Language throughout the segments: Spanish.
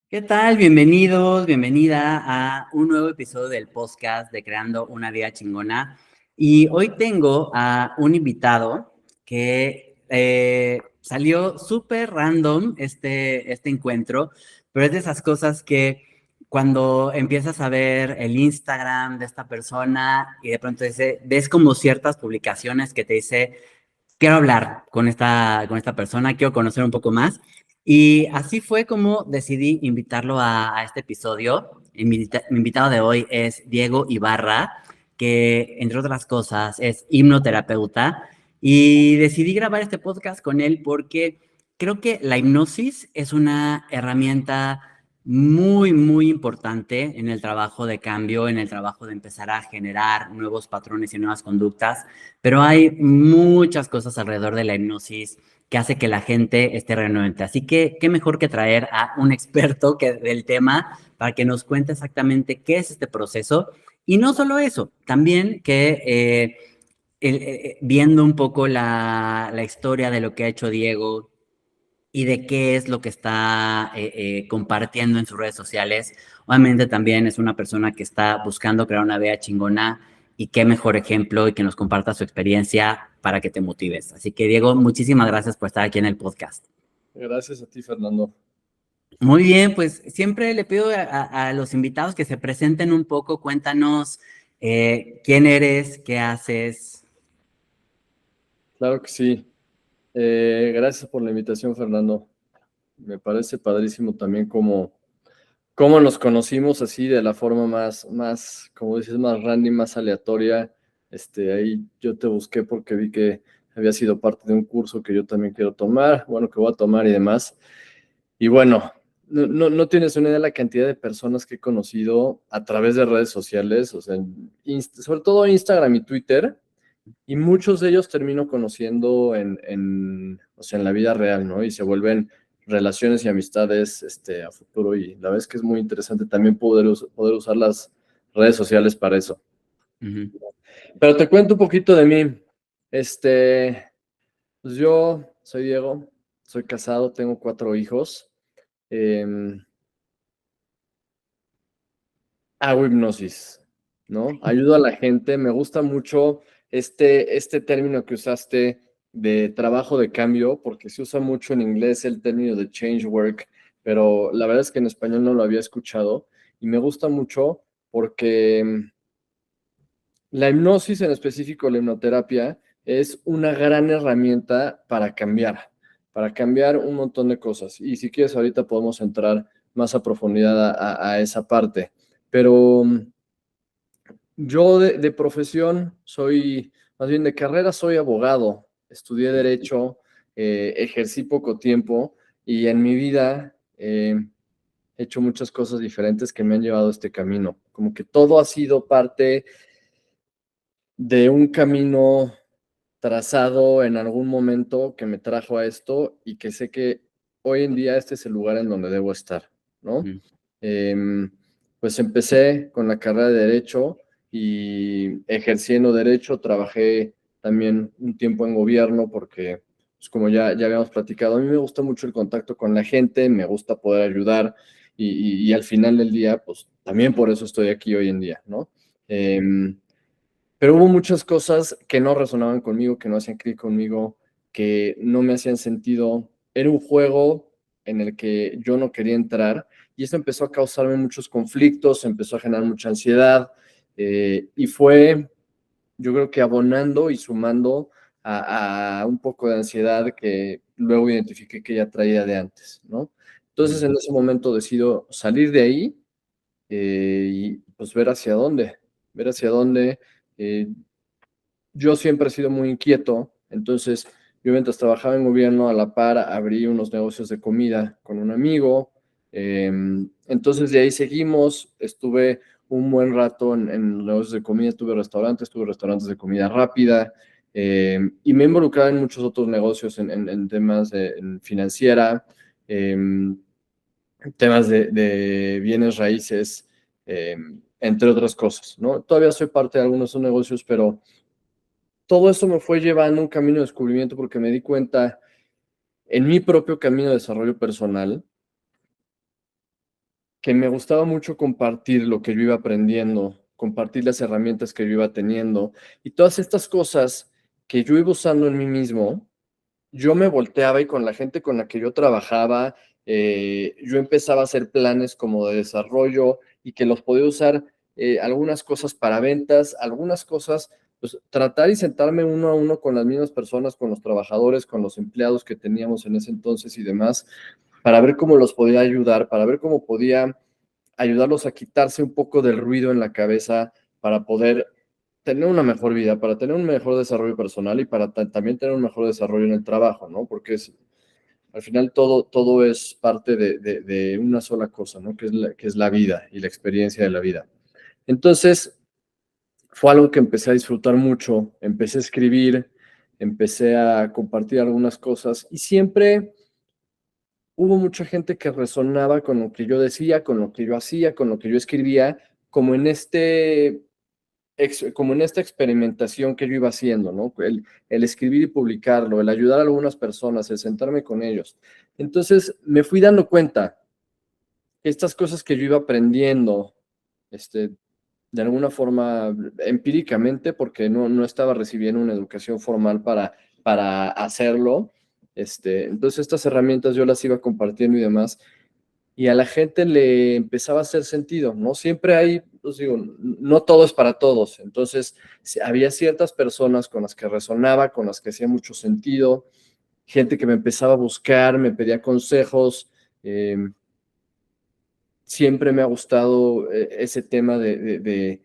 ¿Qué tal? Bienvenidos, bienvenida a un nuevo episodio del podcast de Creando una Vida Chingona. Y hoy tengo a un invitado que salió súper random este encuentro, pero es de esas cosas que cuando empiezas a ver el Instagram de esta persona y de pronto ves como ciertas publicaciones que te dice, quiero hablar con esta persona, quiero conocer un poco más. Y así fue como decidí invitarlo a este episodio. Mi invitado de hoy es Diego Ibarra, que entre otras cosas es hipnoterapeuta. Y decidí grabar este podcast con él porque creo que la hipnosis es una herramienta muy, muy importante en el trabajo de cambio, en el trabajo de empezar a generar nuevos patrones y nuevas conductas, pero hay muchas cosas alrededor de la hipnosis que hace que la gente esté renuente. Así que, qué mejor que traer a un experto del tema para que nos cuente exactamente qué es este proceso. Y no solo eso, también que viendo un poco la historia de lo que ha hecho Diego y de qué es lo que está compartiendo en sus redes sociales. Obviamente también es una persona que está buscando crear una vida chingona y qué mejor ejemplo y que nos comparta su experiencia para que te motives. Así que Diego, muchísimas gracias por estar aquí en el podcast. Gracias a ti, Fernando. Muy bien, pues siempre le pido a los invitados que se presenten un poco, cuéntanos quién eres, qué haces. Claro que sí. Gracias por la invitación, Fernando. Me parece padrísimo también cómo nos conocimos así de la forma como dices, más random, más aleatoria. Ahí yo te busqué porque vi que había sido parte de un curso que yo también quiero tomar, bueno, que voy a tomar y demás. Y bueno, no tienes una idea de la cantidad de personas que he conocido a través de redes sociales, o sea, sobre todo Instagram y Twitter. Y muchos de ellos termino conociendo o sea, en la vida real, ¿no? Y se vuelven relaciones y amistades a futuro. Y la verdad es que es muy interesante también poder usar las redes sociales para eso. Ujú. Pero te cuento un poquito de mí. Pues yo soy Diego, soy casado, tengo 4 hijos. em, Hago hipnosis, ¿no? Ayudo a la gente. Me gusta mucho este término que usaste de trabajo de cambio, porque se usa mucho en inglés el término de change work, pero la verdad es que en español no lo había escuchado y me gusta mucho porque la hipnosis, en específico la hipnoterapia, es una gran herramienta para cambiar un montón de cosas. Y si quieres, ahorita podemos entrar más a profundidad a esa parte. Pero yo de profesión más bien de carrera soy abogado, estudié derecho, ejercí poco tiempo y en mi vida he hecho muchas cosas diferentes que me han llevado a este camino. Como que todo ha sido parte de un camino trazado en algún momento que me trajo a esto y que sé que hoy en día este es el lugar en donde debo estar, ¿no? Ujú. Em, pues empecé con la carrera de Derecho y ejerciendo Derecho, trabajé también un tiempo en gobierno porque, pues como ya habíamos platicado, a mí me gusta mucho el contacto con la gente, me gusta poder ayudar y al final del día, pues también por eso estoy aquí hoy en día, ¿no? Pero hubo muchas cosas que no resonaban conmigo, que no hacían clic conmigo, que no me hacían sentido. Era un juego en el que yo no quería entrar y eso empezó a causarme muchos conflictos, empezó a generar mucha ansiedad y fue, yo creo que abonando y sumando a un poco de ansiedad que luego identifiqué que ya traía de antes, ¿no? Entonces en ese momento decido salir de ahí y pues ver hacia dónde. eh, yo siempre he sido muy inquieto, entonces yo mientras trabajaba en gobierno a la par abrí unos negocios de comida con un amigo, entonces de ahí seguimos, estuve un buen rato en los negocios de comida, tuve restaurantes de comida rápida y me he involucrado en muchos otros negocios en temas en financiera, em, temas de bienes raíces, entre otras cosas, ¿no? Todavía soy parte de algunos de esos negocios, pero todo eso me fue llevando a un camino de descubrimiento porque me di cuenta en mi propio camino de desarrollo personal que me gustaba mucho compartir lo que yo iba aprendiendo, compartir las herramientas que yo iba teniendo y todas estas cosas que yo iba usando en mí mismo, yo me volteaba y con la gente con la que yo trabajaba, yo empezaba a hacer planes como de desarrollo y que los podía usar algunas cosas para ventas, algunas cosas, pues tratar y sentarme uno a uno con las mismas personas, con los trabajadores, con los empleados que teníamos en ese entonces y demás, para ver cómo los podía ayudar, para ver cómo podía ayudarlos a quitarse un poco del ruido en la cabeza, para poder tener una mejor vida, para tener un mejor desarrollo personal y para también tener un mejor desarrollo en el trabajo, ¿no? Porque al final todo es parte de una sola cosa, ¿no? Que es la vida y la experiencia de la vida. Entonces, fue algo que empecé a disfrutar mucho, empecé a escribir, empecé a compartir algunas cosas y siempre hubo mucha gente que resonaba con lo que yo decía, con lo que yo hacía, con lo que yo escribía, como en como en esta experimentación que yo iba haciendo, ¿no? El escribir y publicarlo, el ayudar a algunas personas, el sentarme con ellos. Entonces me fui dando cuenta que estas cosas que yo iba aprendiendo, de alguna forma empíricamente, porque no estaba recibiendo una educación formal para hacerlo, entonces estas herramientas yo las iba compartiendo y demás, y a la gente le empezaba a hacer sentido, ¿no? Siempre hay, pues digo, no todo es para todos, entonces había ciertas personas con las que resonaba, con las que hacía mucho sentido, gente que me empezaba a buscar, me pedía consejos, siempre me ha gustado ese tema de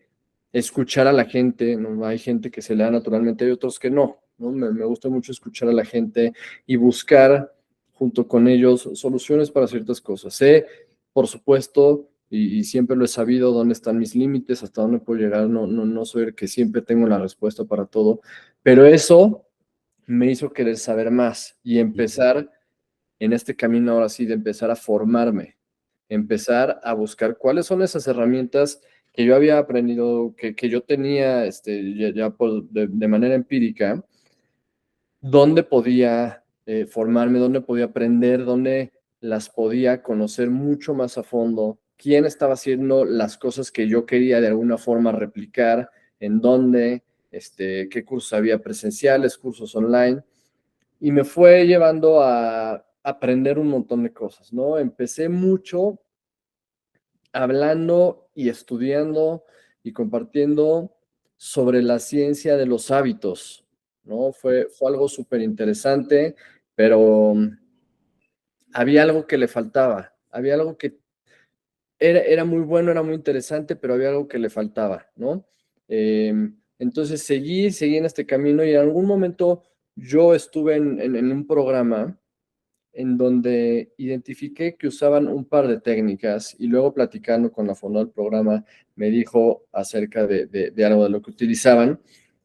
escuchar a la gente, ¿no? Hay gente que se le da naturalmente, hay otros que no, ¿no? Me gusta mucho escuchar a la gente y buscar junto con ellos soluciones para ciertas cosas. Sé, por supuesto, y siempre lo he sabido, dónde están mis límites, hasta dónde puedo llegar, no soy el que siempre tengo la respuesta para todo, pero eso me hizo querer saber más y empezar en este camino ahora sí de empezar a formarme, empezar a buscar cuáles son esas herramientas que yo había aprendido, que yo tenía de manera empírica, dónde podía formarme, dónde podía aprender, dónde las podía conocer mucho más a fondo, quién estaba haciendo las cosas que yo quería de alguna forma replicar, en dónde, qué cursos había presenciales, cursos online y me fue llevando a aprender un montón de cosas, ¿no? Empecé mucho hablando y estudiando y compartiendo sobre la ciencia de los hábitos, ¿no? Fue algo súper interesante, pero había algo que le faltaba, había algo que era muy bueno, era muy interesante, pero había algo que le faltaba, ¿no? Entonces seguí en este camino y en algún momento yo estuve en un programa en donde identifiqué que usaban un par de técnicas y luego platicando con la fondo del programa me dijo acerca de algo de lo que utilizaban.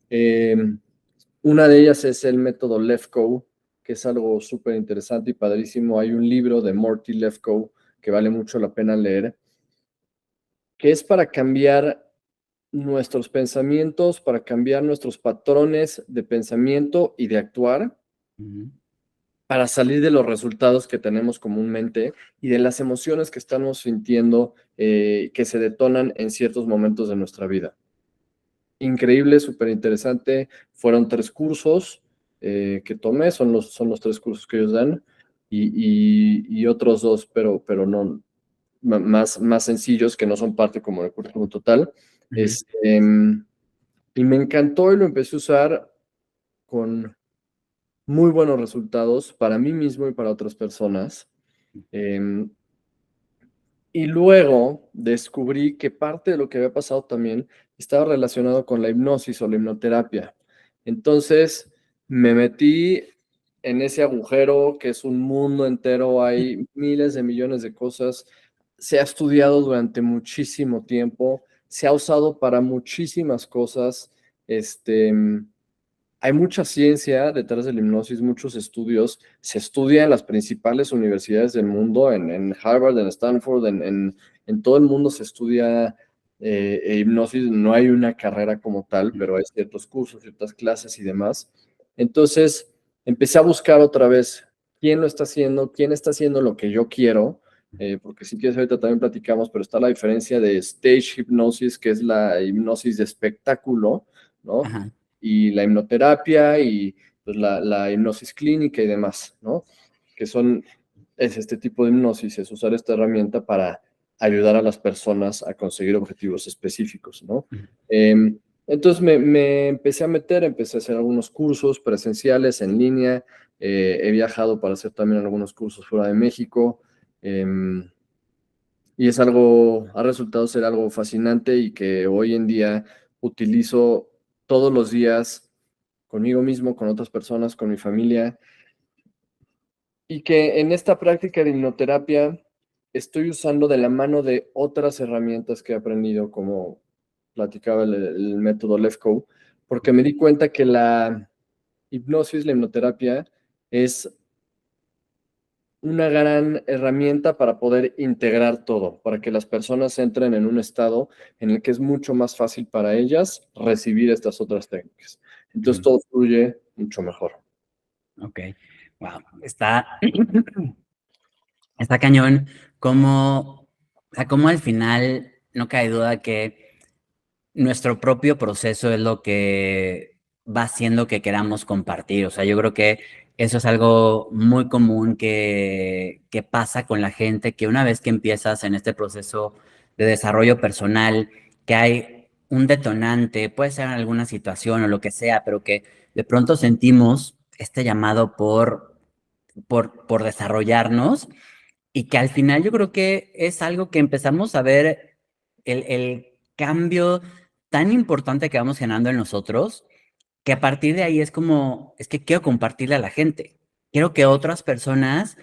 Eh, una de ellas es el método Lefkoe, que es algo súper interesante y padrísimo. Hay un libro de Morty Lefkoe que vale mucho la pena leer, que es para cambiar nuestros pensamientos, para cambiar nuestros patrones de pensamiento y de actuar Ujú. para salir de los resultados que tenemos comúnmente y de las emociones que estamos sintiendo que se detonan en ciertos momentos de nuestra vida. Increíble, súper interesante. Fueron 3 cursos que tomé, son los 3 cursos que ellos dan y otros 2, pero no más sencillos que no son parte como del currículum total. Ujú. Y me encantó y lo empecé a usar con muy buenos resultados para mí mismo y para otras personas. Em, y luego descubrí que parte de lo que había pasado también estaba relacionado con la hipnosis o la hipnoterapia. Entonces me metí en ese agujero que es un mundo entero, hay miles de millones de cosas, se ha estudiado durante muchísimo tiempo, se ha usado para muchísimas cosas, este, hay mucha ciencia detrás de la hipnosis, muchos estudios. Se estudia en las principales universidades del mundo, en Harvard, en Stanford, en todo el mundo se estudia hipnosis. No hay una carrera como tal, pero hay ciertos cursos, ciertas clases y demás. Entonces, empecé a buscar otra vez quién lo está haciendo, quién está haciendo lo que yo quiero, porque si quieres ahorita también platicamos, pero está la diferencia de stage hipnosis, que es la hipnosis de espectáculo, ¿no? Ajá. Y la hipnoterapia y pues, la hipnosis clínica y demás, ¿no? Que es este tipo de hipnosis, es usar esta herramienta para ayudar a las personas a conseguir objetivos específicos, ¿no? Entonces me empecé a meter, empecé a hacer algunos cursos presenciales en línea, he viajado para hacer también algunos cursos fuera de México, y ha resultado ser algo fascinante y que hoy en día utilizo todos los días conmigo mismo, con otras personas, con mi familia, y que en esta práctica de hipnoterapia estoy usando de la mano de otras herramientas que he aprendido, como platicaba el método LEFCO, porque me di cuenta que la hipnosis, la hipnoterapia, es una gran herramienta para poder integrar todo, para que las personas entren en un estado en el que es mucho más fácil para ellas recibir estas otras técnicas. Entonces Ujú. todo fluye mucho mejor. Ok. Wow. Está cañón como, o sea, como al final no cae duda que nuestro propio proceso es lo que va haciendo que queramos compartir. O sea, yo creo que eso es algo muy común que pasa con la gente, que una vez que empiezas en este proceso de desarrollo personal, que hay un detonante, puede ser en alguna situación o lo que sea, pero que de pronto sentimos este llamado por desarrollarnos y que al final yo creo que es algo que empezamos a ver el cambio tan importante que vamos generando en nosotros, que a partir de ahí es como, es que quiero compartirle a la gente. Quiero que otras personas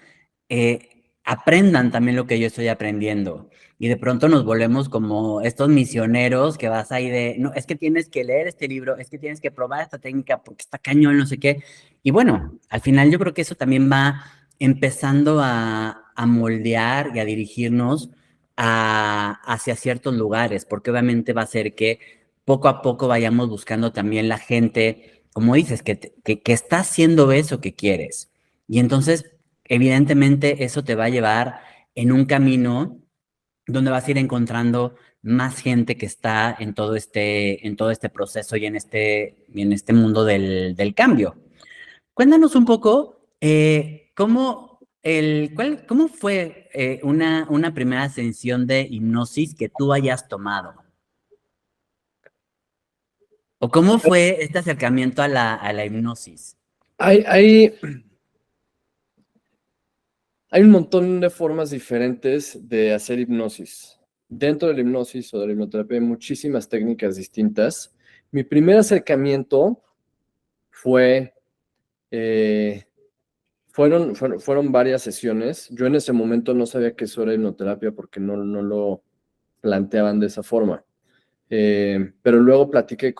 aprendan también lo que yo estoy aprendiendo. Y de pronto nos volvemos como estos misioneros que vas ahí de, no, es que tienes que leer este libro, es que tienes que probar esta técnica porque está cañón, no sé qué. Y bueno, al final yo creo que eso también va empezando a moldear y a dirigirnos hacia ciertos lugares, porque obviamente va a ser que poco a poco vayamos buscando también la gente, como dices, que está haciendo eso que quieres. Y entonces, evidentemente, eso te va a llevar en un camino donde vas a ir encontrando más gente que está en todo este proceso y en este mundo del cambio. Cuéntanos un poco cómo fue una primera sesión de hipnosis que tú hayas tomado. ¿O cómo fue este acercamiento a la hipnosis? Hay, hay, hay un montón de formas diferentes de hacer hipnosis. Dentro de la hipnosis o de la hipnoterapia hay muchísimas técnicas distintas. Mi primer acercamiento fue, eh, fueron varias sesiones. Yo en ese momento no sabía que eso era hipnoterapia porque no lo planteaban de esa forma. Pero luego platiqué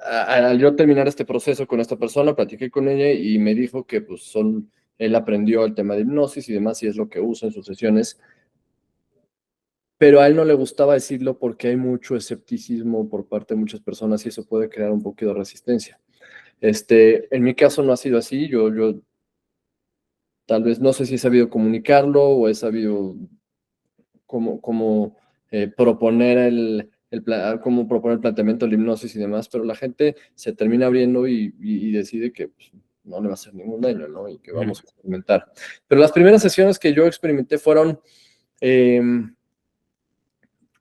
al yo terminar este proceso con esta persona, platiqué con ella y me dijo que pues él aprendió el tema de hipnosis y demás y es lo que usa en sus sesiones, pero a él no le gustaba decirlo porque hay mucho escepticismo por parte de muchas personas y eso puede crear un poquito de resistencia. En mi caso no ha sido así, yo tal vez no sé si he sabido comunicarlo o he sabido cómo proponer cómo proponer el planteamiento de la hipnosis y demás, pero la gente se termina abriendo y decide que pues, no le va a hacer ningún daño, ¿no? Y que Ujú. vamos a experimentar. Pero las primeras sesiones que yo experimenté fueron eh,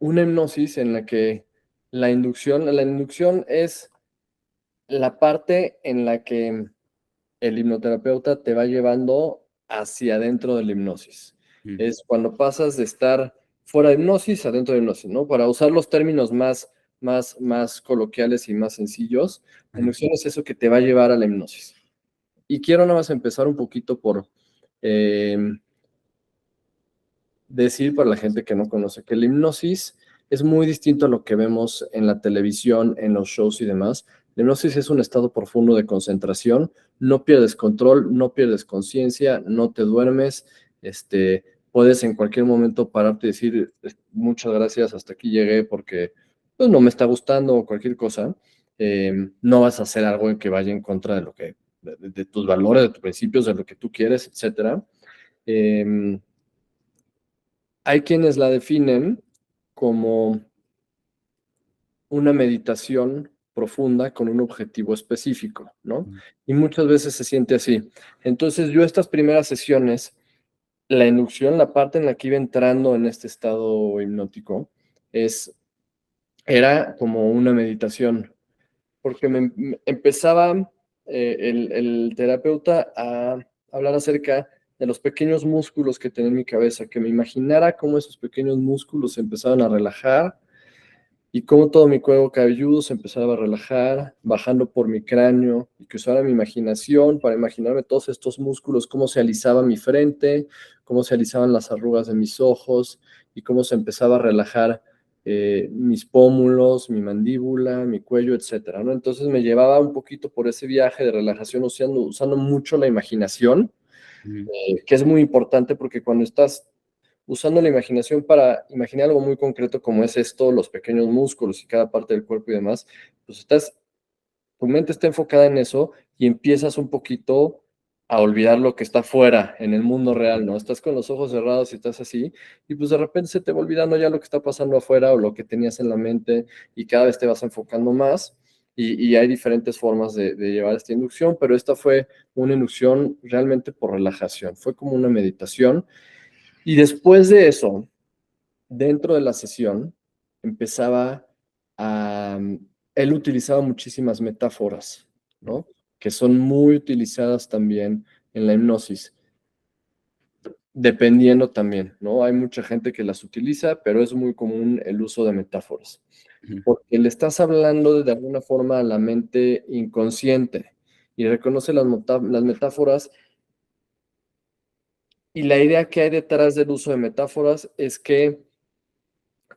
una hipnosis en la que la inducción es la parte en la que el hipnoterapeuta te va llevando hacia adentro de la hipnosis. Ujú. Es cuando pasas de estar fuera de hipnosis a dentro de hipnosis, ¿no? Para usar los términos más coloquiales y más sencillos, la Ajá. inducción es eso que te va a llevar a la hipnosis. Y quiero nada más empezar un poquito por eh, decir para la gente que no conoce que la hipnosis es muy distinto a lo que vemos en la televisión, en los shows y demás. La hipnosis es un estado profundo de concentración, no pierdes control, no pierdes conciencia, no te duermes, puedes en cualquier momento pararte y decir muchas gracias, hasta aquí llegué porque pues, no me está gustando o cualquier cosa. No vas a hacer algo que vaya en contra de de tus valores, de tus principios, de lo que tú quieres, etcétera. hay quienes la definen como una meditación profunda con un objetivo específico, ¿no? Y muchas veces se siente así. Entonces yo estas primeras sesiones, la inducción, la parte en la que iba entrando en este estado hipnótico, era como una meditación, porque me empezaba el terapeuta a hablar acerca de los pequeños músculos que tenía en mi cabeza, que me imaginara cómo esos pequeños músculos se empezaban a relajar y cómo todo mi cuero cabelludo se empezaba a relajar, bajando por mi cráneo, y que usara mi imaginación para imaginarme todos estos músculos, cómo se alisaba mi frente, cómo se alisaban las arrugas de mis ojos y cómo se empezaba a relajar mis pómulos, mi mandíbula, mi cuello, etcétera, ¿no? Entonces me llevaba un poquito por ese viaje de relajación usando mucho la imaginación, que es muy importante porque cuando estás usando la imaginación para imaginar algo muy concreto como es esto, los pequeños músculos y cada parte del cuerpo y demás, pues tu mente está enfocada en eso y empiezas un poquito a olvidar lo que está fuera, en el mundo real, ¿no? Estás con los ojos cerrados y estás así, y pues de repente se te va olvidando ya lo que está pasando afuera o lo que tenías en la mente y cada vez te vas enfocando más. Y hay diferentes formas de llevar esta inducción, pero esta fue una inducción realmente por relajación, fue como una meditación. Y después de eso, dentro de la sesión, empezaba a... Él utilizaba muchísimas metáforas, ¿no? Que son muy utilizadas también en la hipnosis, dependiendo también, ¿no? Hay mucha gente que las utiliza, pero es muy común el uso de metáforas, porque le estás hablando de alguna forma a la mente inconsciente y reconoce las metáforas. Y la idea que hay detrás del uso de metáforas es que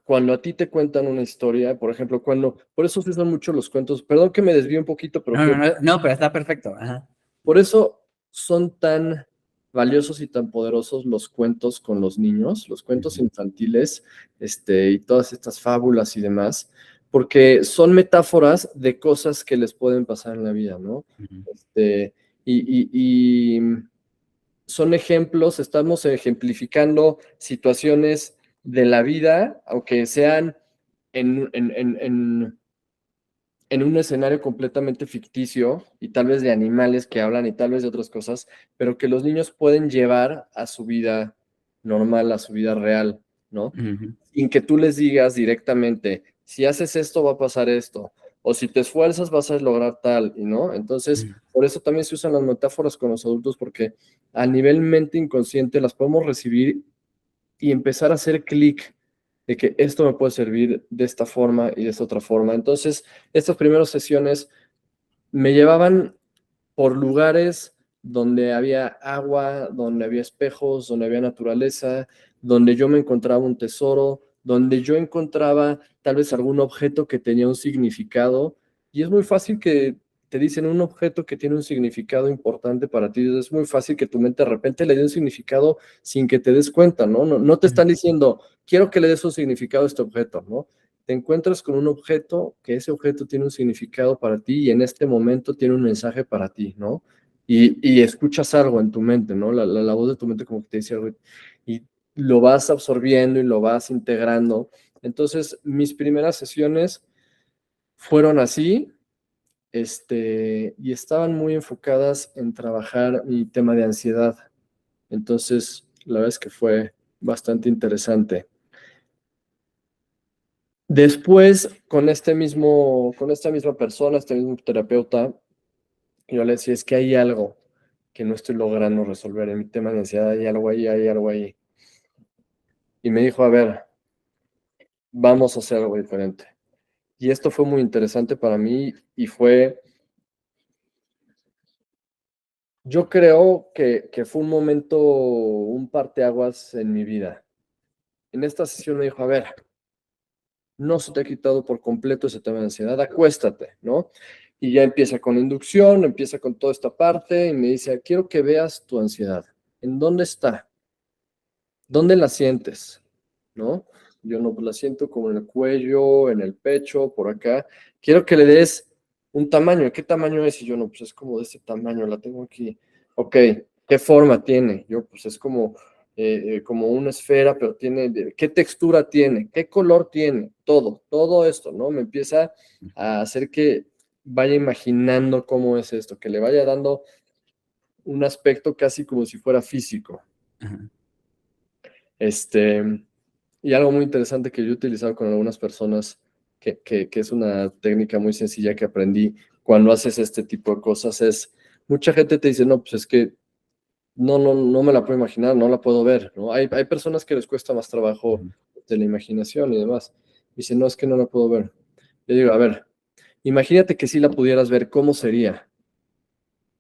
cuando a ti te cuentan una historia, por ejemplo, por eso se usan mucho los cuentos, perdón que me desvío un poquito, pero No, pero está perfecto. Ajá. por eso son tan valiosos y tan poderosos los cuentos con los niños, los cuentos infantiles, y todas estas fábulas y demás, porque son metáforas de cosas que les pueden pasar en la vida, ¿no? Este, y son ejemplos, estamos ejemplificando situaciones de la vida, aunque sean en, en, en, en, en un escenario completamente ficticio y tal vez de animales que hablan y tal vez de otras cosas, pero que los niños pueden llevar a su vida normal, a su vida real, ¿no? Sin que tú les digas directamente, si haces esto va a pasar esto, o si te esfuerzas vas a lograr tal, ¿no? Entonces, por eso también se usan las metáforas con los adultos, porque a nivel mente inconsciente las podemos recibir y empezar a hacer clic de que esto me puede servir de esta forma y de esta otra forma. Entonces, estas primeras sesiones me llevaban por lugares donde había agua, donde había espejos, donde había naturaleza, donde yo me encontraba un tesoro, donde yo encontraba tal vez algún objeto que tenía un significado. Y es muy fácil que te dicen un objeto que tiene un significado importante para ti. Es muy fácil que tu mente de repente le dé un significado sin que te des cuenta, ¿no? No te están diciendo, quiero que le des un significado a este objeto, ¿no? Te encuentras con un objeto, que ese objeto tiene un significado para ti y en este momento tiene un mensaje para ti, ¿no? Y escuchas algo en tu mente, ¿no? La voz de tu mente como que te dice algo y lo vas absorbiendo y lo vas integrando. Entonces, mis primeras sesiones fueron así, y estaban muy enfocadas en trabajar mi tema de ansiedad. Entonces, la verdad es que fue bastante interesante. Después, con esta misma persona, este mismo terapeuta, yo le decía, es que hay algo que no estoy logrando resolver en mi tema de ansiedad, hay algo ahí, hay algo ahí. Y me dijo, a ver, vamos a hacer algo diferente. Y esto fue muy interesante para mí y yo creo que fue un momento, un parteaguas en mi vida. En esta sesión me dijo, a ver, no se te ha quitado por completo ese tema de ansiedad, acuéstate, ¿no? Y ya empieza con inducción, empieza con toda esta parte y me dice, quiero que veas tu ansiedad. ¿En dónde está? ¿Dónde la sientes? ¿No? Yo no pues, la siento como en el cuello, en el pecho, por acá. Quiero que le des un tamaño. ¿Qué tamaño es? Y yo no, pues es como de este tamaño, la tengo aquí. Ok, ¿qué forma tiene? Yo pues es como como una esfera, pero tiene, ¿qué textura tiene? ¿Qué color tiene? Todo esto, ¿no? Me empieza a hacer que vaya imaginando cómo es esto, que le vaya dando un aspecto casi como si fuera físico. Ajá. Y algo muy interesante que yo he utilizado con algunas personas, que es una técnica muy sencilla que aprendí cuando haces este tipo de cosas, es, mucha gente te dice, no, pues es que no me la puedo imaginar, no la puedo ver, ¿no? Hay personas que les cuesta más trabajo Ujú. de la imaginación y demás. Dicen, no, es que no la puedo ver. Yo digo, a ver, imagínate que si la pudieras ver, ¿cómo sería?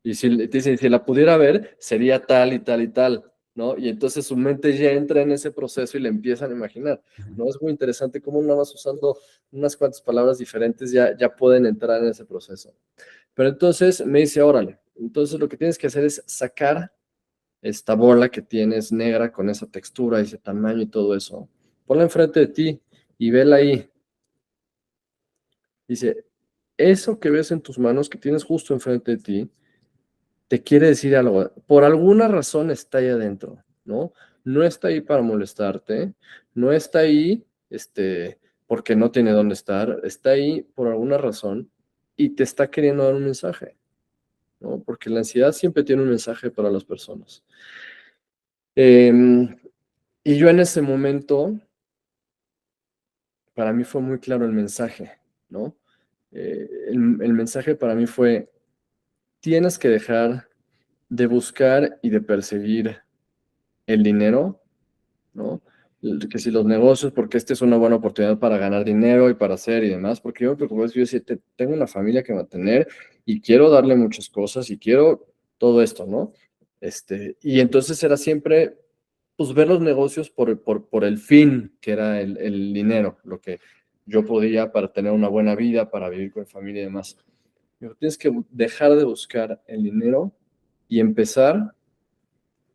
Y si te dicen, si la pudiera ver, sería tal y tal y tal, ¿no? Y entonces su mente ya entra en ese proceso y le empiezan a imaginar, ¿no? Es muy interesante cómo nada más usando unas cuantas palabras diferentes ya pueden entrar en ese proceso. Pero entonces me dice, órale, entonces lo que tienes que hacer es sacar esta bola que tienes negra con esa textura, ese tamaño y todo eso. Ponla enfrente de ti y vela ahí. Dice, eso que ves en tus manos, que tienes justo enfrente de ti, te quiere decir algo. Por alguna razón está ahí adentro, ¿no? No está ahí para molestarte, no está ahí, porque no tiene dónde estar, está ahí por alguna razón y te está queriendo dar un mensaje, ¿no? Porque la ansiedad siempre tiene un mensaje para las personas. Em, y yo en ese momento, para mí fue muy claro el mensaje, ¿no? El mensaje para mí fue, tienes que dejar de buscar y de perseguir el dinero, ¿no? Que si los negocios, porque esta es una buena oportunidad para ganar dinero y para hacer y demás, porque yo me preocupé, yo decía, tengo una familia que mantener y quiero darle muchas cosas y quiero todo esto, ¿no? Y entonces era siempre, pues, ver los negocios por el fin, que era el dinero, lo que yo podía para tener una buena vida, para vivir con mi familia y demás. Pero tienes que dejar de buscar el dinero y empezar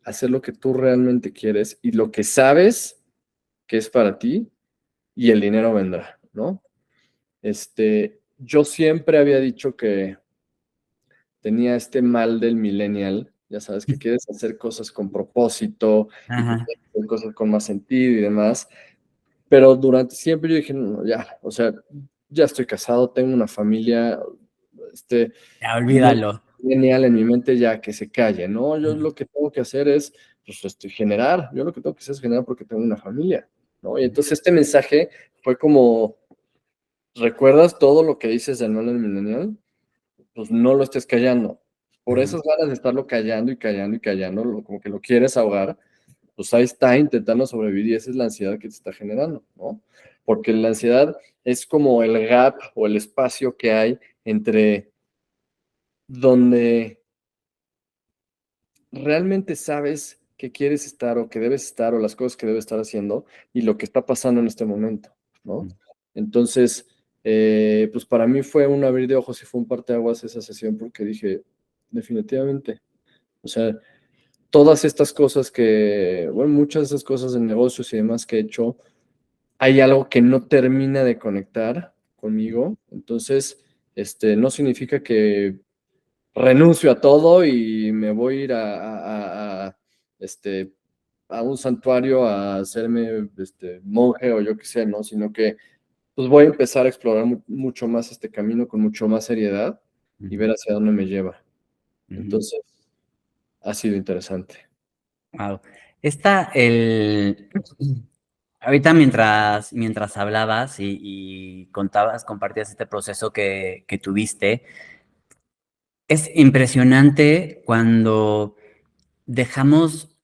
hacer lo que tú realmente quieres y lo que sabes que es para ti y el dinero vendrá, ¿no? Yo siempre había dicho que tenía este mal del millennial, ya sabes, que quieres hacer cosas con propósito y que Ajá. quieres hacer cosas con más sentido y demás, pero durante siempre yo dije, no, ya, o sea, ya estoy casado, tengo una familia, Ya no olvídalo. genial en mi mente ya que se calle, ¿no? Yo lo que tengo que hacer es, pues, generar, yo lo que tengo que hacer es generar porque tengo una familia, ¿no? Y entonces este mensaje fue como, ¿recuerdas todo lo que dices del mal del millennial? Pues no lo estés callando. Por Ajá. esas ganas de estarlo callando y callando y callando, como que lo quieres ahogar, pues ahí está intentando sobrevivir y esa es la ansiedad que te está generando, ¿no? Porque la ansiedad es como el gap o el espacio que hay entre donde realmente sabes que quieres estar o que debes estar o las cosas que debes estar haciendo y lo que está pasando en este momento, ¿no? Entonces, pues para mí fue un abrir de ojos y fue un parteaguas esa sesión porque dije, definitivamente, o sea, todas estas cosas que, bueno, muchas de esas cosas de negocios y demás que he hecho, hay algo que no termina de conectar conmigo, entonces, no significa que renuncio a todo y me voy a ir este, a un santuario a hacerme monje o yo qué sé, ¿no? Sino que pues voy a empezar a explorar mucho más este camino con mucho más seriedad y ver hacia dónde me lleva. Entonces, ha sido interesante. Wow. Está ahorita mientras hablabas y contabas, compartías este proceso que tuviste, es impresionante cuando dejamos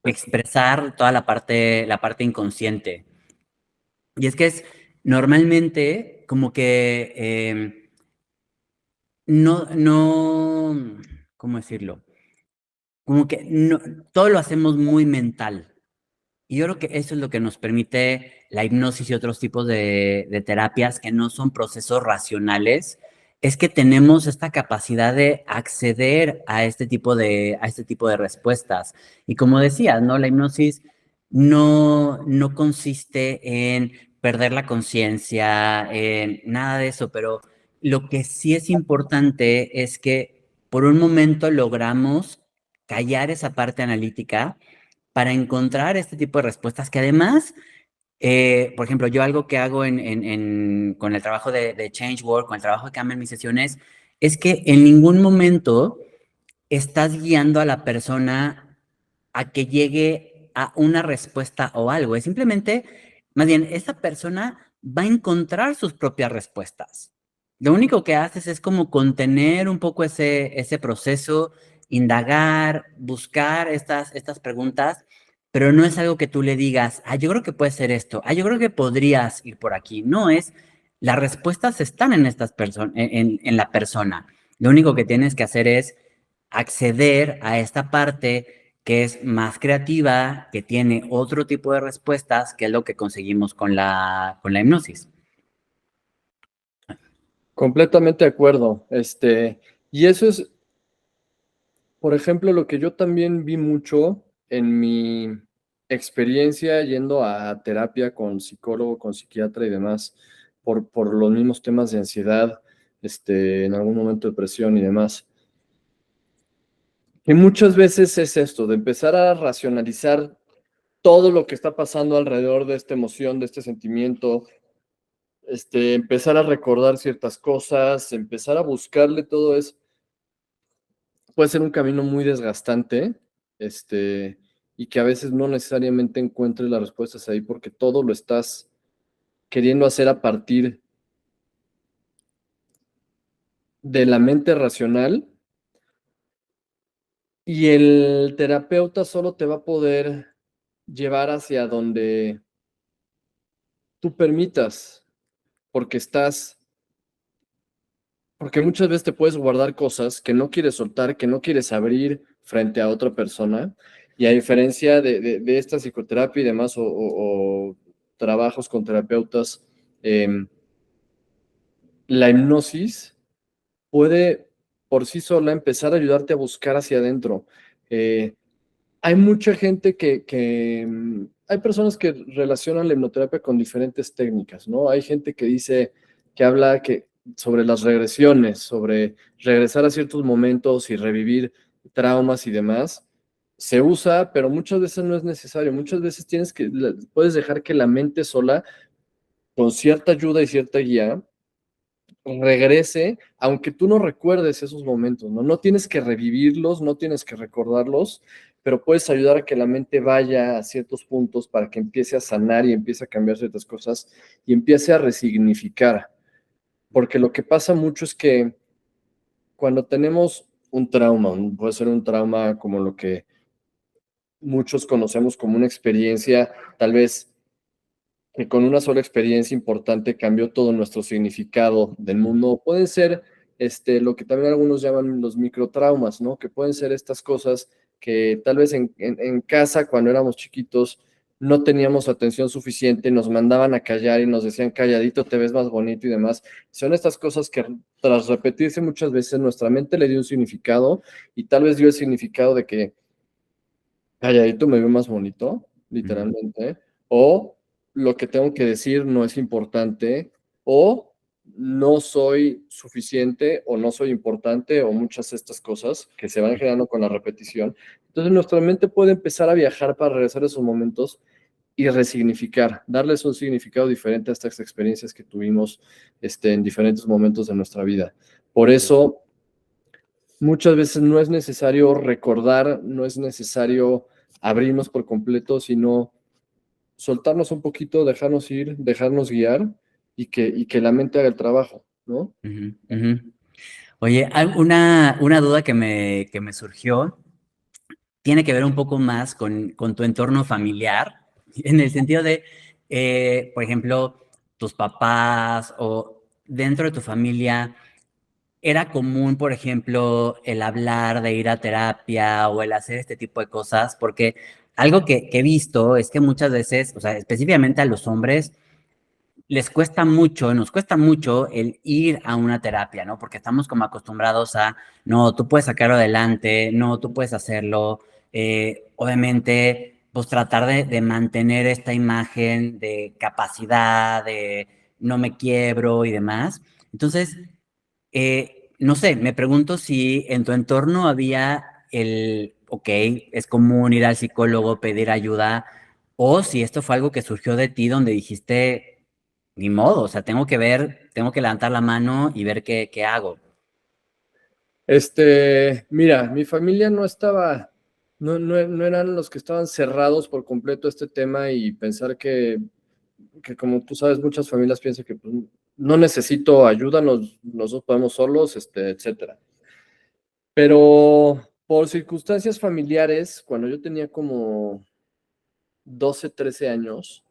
expresar toda la parte inconsciente. Y es que es normalmente como que no, ¿cómo decirlo? Como que no, todo lo hacemos muy mental. Y yo creo que eso es lo que nos permite la hipnosis y otros tipos de terapias que no son procesos racionales, es que tenemos esta capacidad de acceder a este tipo de respuestas. Y como decías, ¿no? La hipnosis no consiste en perder la conciencia, en nada de eso, pero lo que sí es importante es que por un momento logramos callar esa parte analítica para encontrar este tipo de respuestas que además, por ejemplo, yo algo que hago con el trabajo de Change Work, con el trabajo de cambio en mis sesiones, es que en ningún momento estás guiando a la persona a que llegue a una respuesta o algo. Es simplemente, más bien, esa persona va a encontrar sus propias respuestas. Lo único que haces es como contener un poco ese proceso, indagar, buscar estas preguntas, pero no es algo que tú le digas, yo creo que puede ser esto, yo creo que podrías ir por aquí. No es, las respuestas están en estas personas, en la persona. Lo único que tienes que hacer es acceder a esta parte que es más creativa, que tiene otro tipo de respuestas, que es lo que conseguimos con la hipnosis. Completamente de acuerdo. Y eso es, por ejemplo, lo que yo también vi mucho en mi experiencia yendo a terapia con psicólogo, con psiquiatra y demás, por los mismos temas de ansiedad, en algún momento depresión y demás. Y muchas veces es esto, de empezar a racionalizar todo lo que está pasando alrededor de esta emoción, de este sentimiento, empezar a recordar ciertas cosas, empezar a buscarle todo eso. Puede ser un camino muy desgastante, y que a veces no necesariamente encuentres las respuestas ahí porque todo lo estás queriendo hacer a partir de la mente racional y el terapeuta solo te va a poder llevar hacia donde tú permitas, porque porque muchas veces te puedes guardar cosas que no quieres soltar, que no quieres abrir frente a otra persona, y a diferencia de esta psicoterapia y demás, o trabajos con terapeutas, la hipnosis puede por sí sola empezar a ayudarte a buscar hacia adentro. Hay mucha gente hay personas que relacionan la hipnoterapia con diferentes técnicas, ¿no? Hay gente que dice, que habla sobre las regresiones, sobre regresar a ciertos momentos y revivir traumas y demás. Se usa, pero muchas veces no es necesario. Muchas veces puedes dejar que la mente sola, con cierta ayuda y cierta guía, regrese, aunque tú no recuerdes esos momentos, ¿no? No tienes que revivirlos, no tienes que recordarlos, pero puedes ayudar a que la mente vaya a ciertos puntos para que empiece a sanar y empiece a cambiar ciertas cosas y empiece a resignificar. Porque lo que pasa mucho es que cuando tenemos un trauma, puede ser un trauma como lo que muchos conocemos como una experiencia, tal vez que con una sola experiencia importante cambió todo nuestro significado del mundo. Pueden ser lo que también algunos llaman los microtraumas, ¿no? Que pueden ser estas cosas que tal vez en casa, cuando éramos chiquitos, no teníamos atención suficiente, nos mandaban a callar y nos decían, calladito, te ves más bonito y demás. Son estas cosas que tras repetirse muchas veces, nuestra mente le dio un significado y tal vez dio el significado de que calladito me veo más bonito, literalmente, o lo que tengo que decir no es importante, o no soy suficiente, o no soy importante, o muchas de estas cosas que se van generando con la repetición. Entonces nuestra mente puede empezar a viajar para regresar a esos momentos y resignificar, darles un significado diferente a estas experiencias que tuvimos en diferentes momentos de nuestra vida. Por eso, muchas veces no es necesario recordar, no es necesario abrirnos por completo, sino soltarnos un poquito, dejarnos ir, dejarnos guiar y que la mente haga el trabajo, ¿no? Uh-huh, uh-huh. Oye, una duda que me surgió tiene que ver un poco más con tu entorno familiar, en el sentido de, por ejemplo, tus papás o dentro de tu familia. ¿Era común, por ejemplo, el hablar de ir a terapia o el hacer este tipo de cosas? Porque algo que he visto es que muchas veces, o sea, específicamente a los hombres, les cuesta mucho, nos cuesta mucho el ir a una terapia, ¿no? Porque estamos como acostumbrados a, no, tú puedes sacarlo adelante, no, tú puedes hacerlo. Obviamente, pues tratar de mantener esta imagen de capacidad, de no me quiebro y demás. Entonces, no sé, me pregunto si en tu entorno había ok, es común ir al psicólogo, pedir ayuda, o si esto fue algo que surgió de ti donde dijiste, ni modo, o sea, tengo que levantar la mano y ver qué hago. Mira, mi familia no estaba, no eran los que estaban cerrados por completo a este tema y pensar que como tú sabes, muchas familias piensan que pues, no necesito ayuda, nosotros podemos solos, etcétera. Pero por circunstancias familiares, cuando yo tenía como 12, 13 años,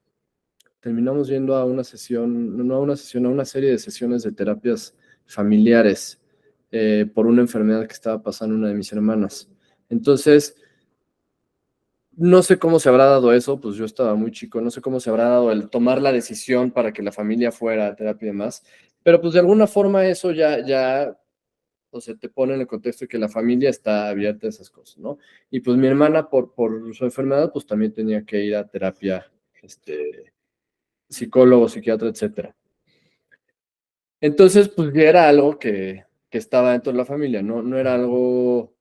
terminamos yendo a una sesión, no a una sesión, a una serie de sesiones de terapias familiares por una enfermedad que estaba pasando una de mis hermanas. Entonces, no sé cómo se habrá dado eso, pues yo estaba muy chico, no sé cómo se habrá dado el tomar la decisión para que la familia fuera a terapia y demás, pero pues de alguna forma eso ya, o sea, te pone en el contexto de que la familia está abierta a esas cosas, ¿no? Y pues mi hermana por su enfermedad, pues también tenía que ir a terapia, psicólogo, psiquiatra, etcétera. Entonces, pues ya era algo que estaba dentro de la familia, no era algo,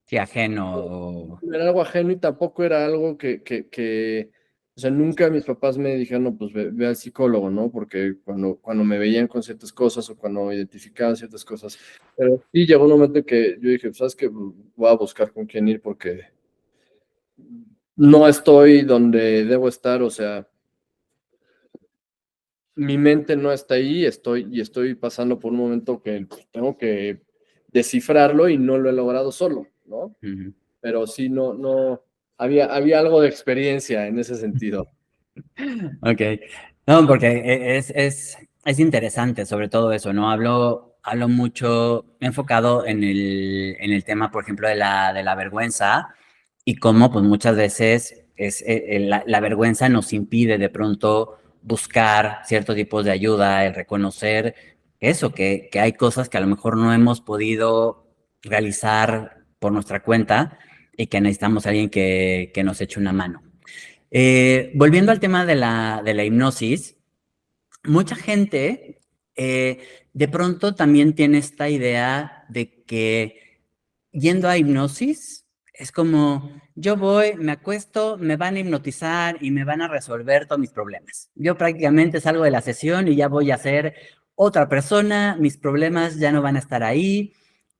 Sí, ajeno. no era algo ajeno y tampoco era algo o sea, nunca mis papás me dijeron, no, pues ve al psicólogo, ¿no? Porque cuando me veían con ciertas cosas o cuando identificaban ciertas cosas, pero sí llegó un momento en que yo dije, ¿sabes qué? Voy a buscar con quién ir porque no estoy donde debo estar, o sea, mi mente no está ahí, estoy pasando por un momento que pues, tengo que descifrarlo y no lo he logrado solo, ¿no? Ujú. Pero sí, no, había algo de experiencia en ese sentido. Ok. No, porque es interesante sobre todo eso, ¿no? Hablo mucho enfocado en el tema, por ejemplo, de la vergüenza y cómo, pues muchas veces la vergüenza nos impide de pronto buscar ciertos tipos de ayuda, el reconocer eso, que hay cosas que a lo mejor no hemos podido realizar por nuestra cuenta y que necesitamos a alguien que nos eche una mano. Volviendo al tema de la hipnosis, mucha gente eh, de pronto también tiene esta idea de que yendo a hipnosis es como yo voy, me acuesto, me van a hipnotizar y me van a resolver todos mis problemas. Yo prácticamente salgo de la sesión y ya voy a ser otra persona, mis problemas ya no van a estar ahí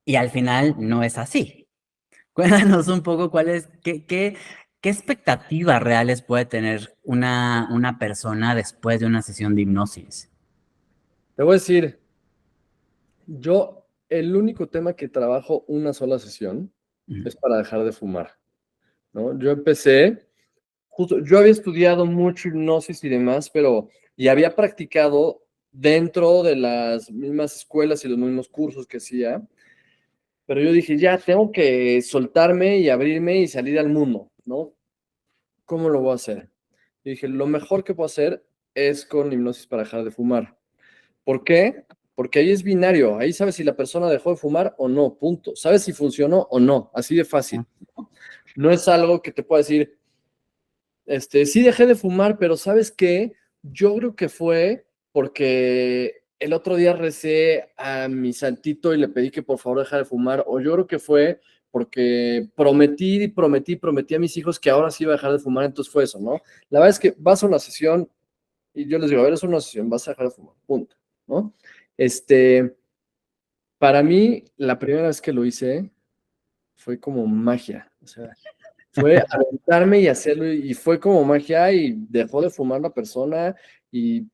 y al final no es así. Cuéntanos un poco qué expectativas reales puede tener una persona después de una sesión de hipnosis. Te voy a decir, yo el único tema que trabajo una sola sesión Ujú. es para dejar de fumar, ¿no? Yo empecé, justo, yo había estudiado mucho hipnosis y demás, y había practicado dentro de las mismas escuelas y los mismos cursos que hacía, pero yo dije, ya, tengo que soltarme y abrirme y salir al mundo, ¿no? ¿Cómo lo voy a hacer? Y dije, lo mejor que puedo hacer es con hipnosis para dejar de fumar. ¿Por qué? Porque ahí es binario, ahí sabes si la persona dejó de fumar o no, punto. Sabes si funcionó o no, así de Ah, fácil. No es algo que te pueda decir, sí dejé de fumar, pero ¿sabes qué? Yo creo que fue porque el otro día recé a mi santito y le pedí que por favor dejara de fumar, o yo creo que fue porque prometí a mis hijos que ahora sí iba a dejar de fumar, entonces fue eso, ¿no? La verdad es que vas a una sesión y yo les digo, a ver, es una sesión, vas a dejar de fumar, punto, ¿no? Para mí, la primera vez que lo hice fue como magia, o sea, fue aventarme y hacerlo y fue como magia y dejó de fumar la persona y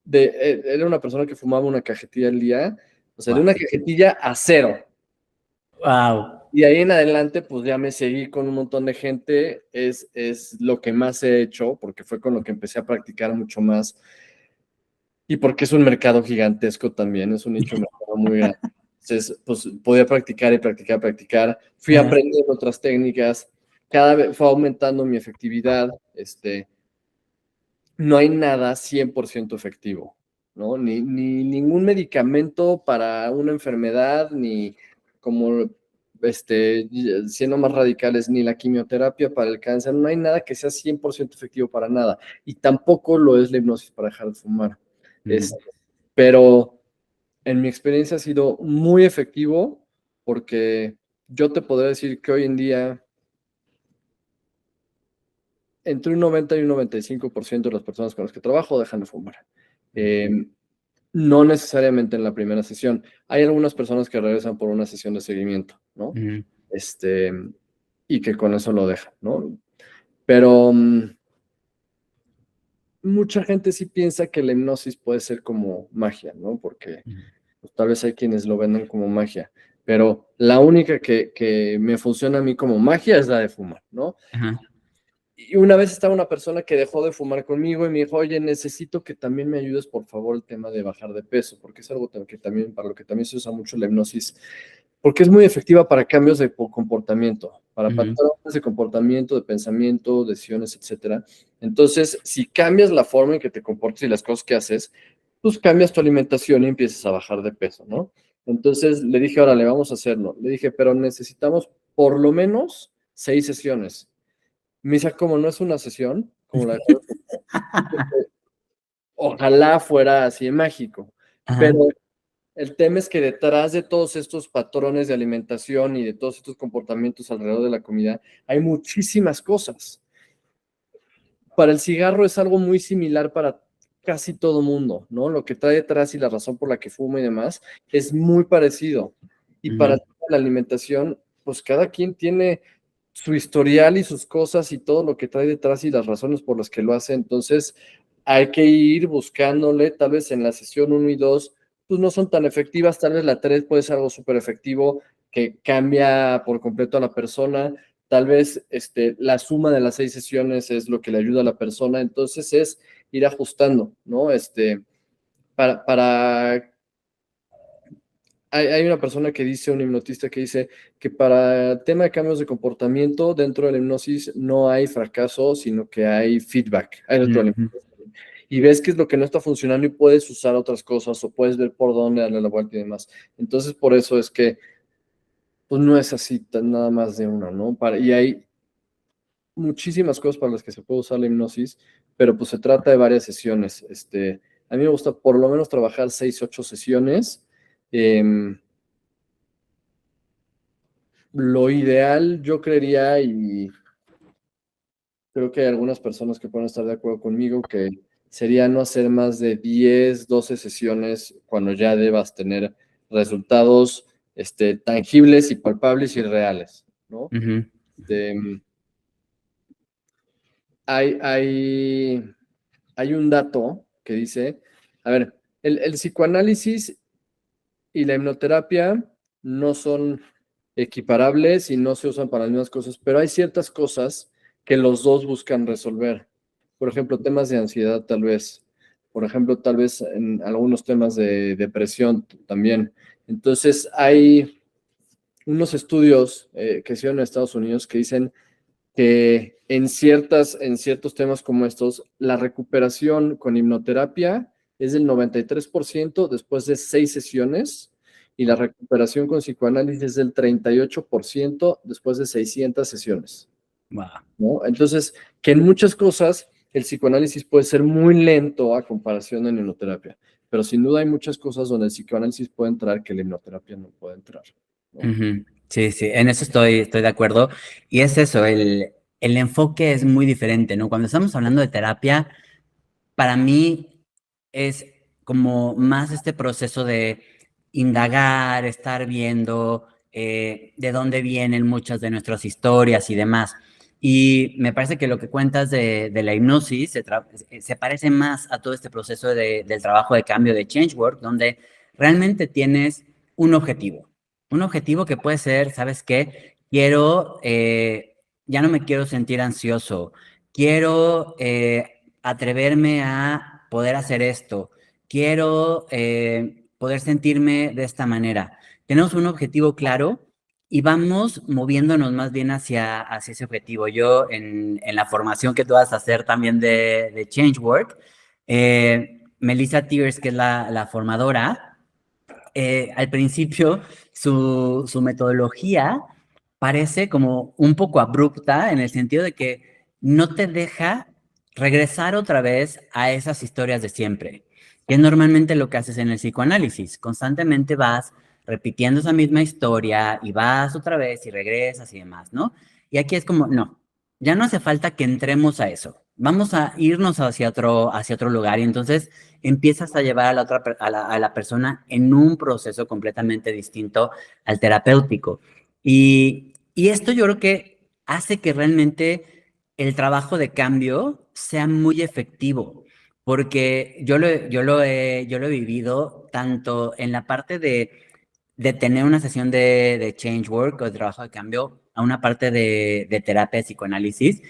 era una persona que fumaba una cajetilla al día, o sea, de wow. una cajetilla a cero. Wow. Y ahí en adelante, pues ya me seguí con un montón de gente, es lo que más he hecho, porque fue con lo que empecé a practicar mucho más y porque es un mercado gigantesco también, es un nicho de mercado muy grande. Entonces, pues podía practicar y practicar, practicar. Fui Ajá. aprendiendo otras técnicas, cada vez fue aumentando mi efectividad. No hay nada 100% efectivo, ¿no? Ni ningún medicamento para una enfermedad, ni como, siendo más radicales, ni la quimioterapia para el cáncer, no hay nada que sea 100% efectivo para nada. Y tampoco lo es la hipnosis para dejar de fumar. Ujú. Pero en mi experiencia ha sido muy efectivo porque yo te podría decir que hoy en día entre un 90 y un 95% de las personas con las que trabajo dejan de fumar. No necesariamente en la primera sesión. Hay algunas personas que regresan por una sesión de seguimiento, ¿no? Ujú. Y que con eso lo dejan, ¿no? Pero mucha gente sí piensa que la hipnosis puede ser como magia, ¿no? Porque pues, tal vez hay quienes lo venden como magia, pero la única que me funciona a mí como magia es la de fumar, ¿no? Ajá. Y una vez estaba una persona que dejó de fumar conmigo y me dijo, oye, necesito que también me ayudes, por favor, el tema de bajar de peso, porque es algo que también, para lo que también se usa mucho la hipnosis, porque es muy efectiva para cambios de comportamiento, para Ujú. patrones de comportamiento, de pensamiento, decisiones, etcétera. Entonces, si cambias la forma en que te comportas y las cosas que haces, pues cambias tu alimentación y empiezas a bajar de peso, ¿no? Entonces le dije, órale, vamos a hacerlo. Le dije, pero necesitamos por lo menos 6 sesiones. Me dice, como no es una sesión, como la ojalá fuera así mágico, Ajá. pero el tema es que detrás de todos estos patrones de alimentación y de todos estos comportamientos alrededor de la comida, hay muchísimas cosas. Para el cigarro es algo muy similar para casi todo mundo, ¿no? Lo que trae detrás y la razón por la que fuma y demás es muy parecido. Y para Ujú. la alimentación, pues cada quien tiene su historial y sus cosas y todo lo que trae detrás y las razones por las que lo hace. Entonces, hay que ir buscándole, tal vez en la sesión 1 y 2, pues no son tan efectivas, tal vez la 3 puede ser algo súper efectivo que cambia por completo a la persona, tal vez la suma de las 6 sesiones es lo que le ayuda a la persona, entonces es ir ajustando, ¿no? Para hay una persona que dice, un hipnotista que dice que para tema de cambios de comportamiento, dentro de la hipnosis no hay fracaso, sino que hay feedback, hay Ujú. retroalimentación. Y ves qué es lo que no está funcionando y puedes usar otras cosas o puedes ver por dónde darle la vuelta y demás. Entonces, por eso es que pues no es así nada más de una, ¿no? Y hay muchísimas cosas para las que se puede usar la hipnosis, pero pues se trata de varias sesiones. A mí me gusta por lo menos trabajar 6, 8 sesiones. Lo ideal, yo creería, y creo que hay algunas personas que pueden estar de acuerdo conmigo, que sería no hacer más de 10, 12 sesiones cuando ya debas tener resultados tangibles y palpables y reales, ¿no? Ujú. Este, hay, hay, hay un dato que dice, a ver, el psicoanálisis y la hipnoterapia no son equiparables y no se usan para las mismas cosas, pero hay ciertas cosas que los dos buscan resolver. Por ejemplo, temas de ansiedad tal vez. Por ejemplo, tal vez en algunos temas de depresión también. Entonces, hay unos estudios que se hicieron en Estados Unidos que dicen que en ciertos temas como estos, la recuperación con hipnoterapia es del 93% después de 6 sesiones y la recuperación con psicoanálisis es del 38% después de 600 sesiones, Wow. ¿no? Entonces, que en muchas cosas el psicoanálisis puede ser muy lento a comparación de la hipnoterapia, pero sin duda hay muchas cosas donde el psicoanálisis puede entrar que la hipnoterapia no puede entrar, ¿no? Ujú. Sí, sí, en eso estoy de acuerdo. Y es eso, el enfoque es muy diferente, ¿no? Cuando estamos hablando de terapia, para mí es como más este proceso de indagar, estar viendo de dónde vienen muchas de nuestras historias y demás. Y me parece que lo que cuentas de la hipnosis se parece más a todo este proceso del trabajo de cambio de change work, donde realmente tienes un objetivo. Un objetivo que puede ser, ¿sabes qué? Ya no me quiero sentir ansioso, quiero atreverme a poder hacer esto, quiero poder sentirme de esta manera. Tenemos un objetivo claro y vamos moviéndonos más bien hacia ese objetivo. Yo en la formación que tú vas a hacer también de Change Work, Melissa Tears, que es la formadora, al principio su metodología parece como un poco abrupta en el sentido de que no te deja regresar otra vez a esas historias de siempre, que es normalmente lo que haces en el psicoanálisis. Constantemente vas repitiendo esa misma historia y vas otra vez y regresas y demás, ¿no? Y aquí es como, no, ya no hace falta que entremos a eso. Vamos a irnos hacia otro lugar y entonces empiezas a llevar a la otra a la persona en un proceso completamente distinto al terapéutico. Y esto yo creo que hace que realmente el trabajo de cambio sea muy efectivo, porque yo lo he vivido tanto en la parte de tener una sesión de change work o de trabajo de cambio a una parte de terapia de psicoanálisis.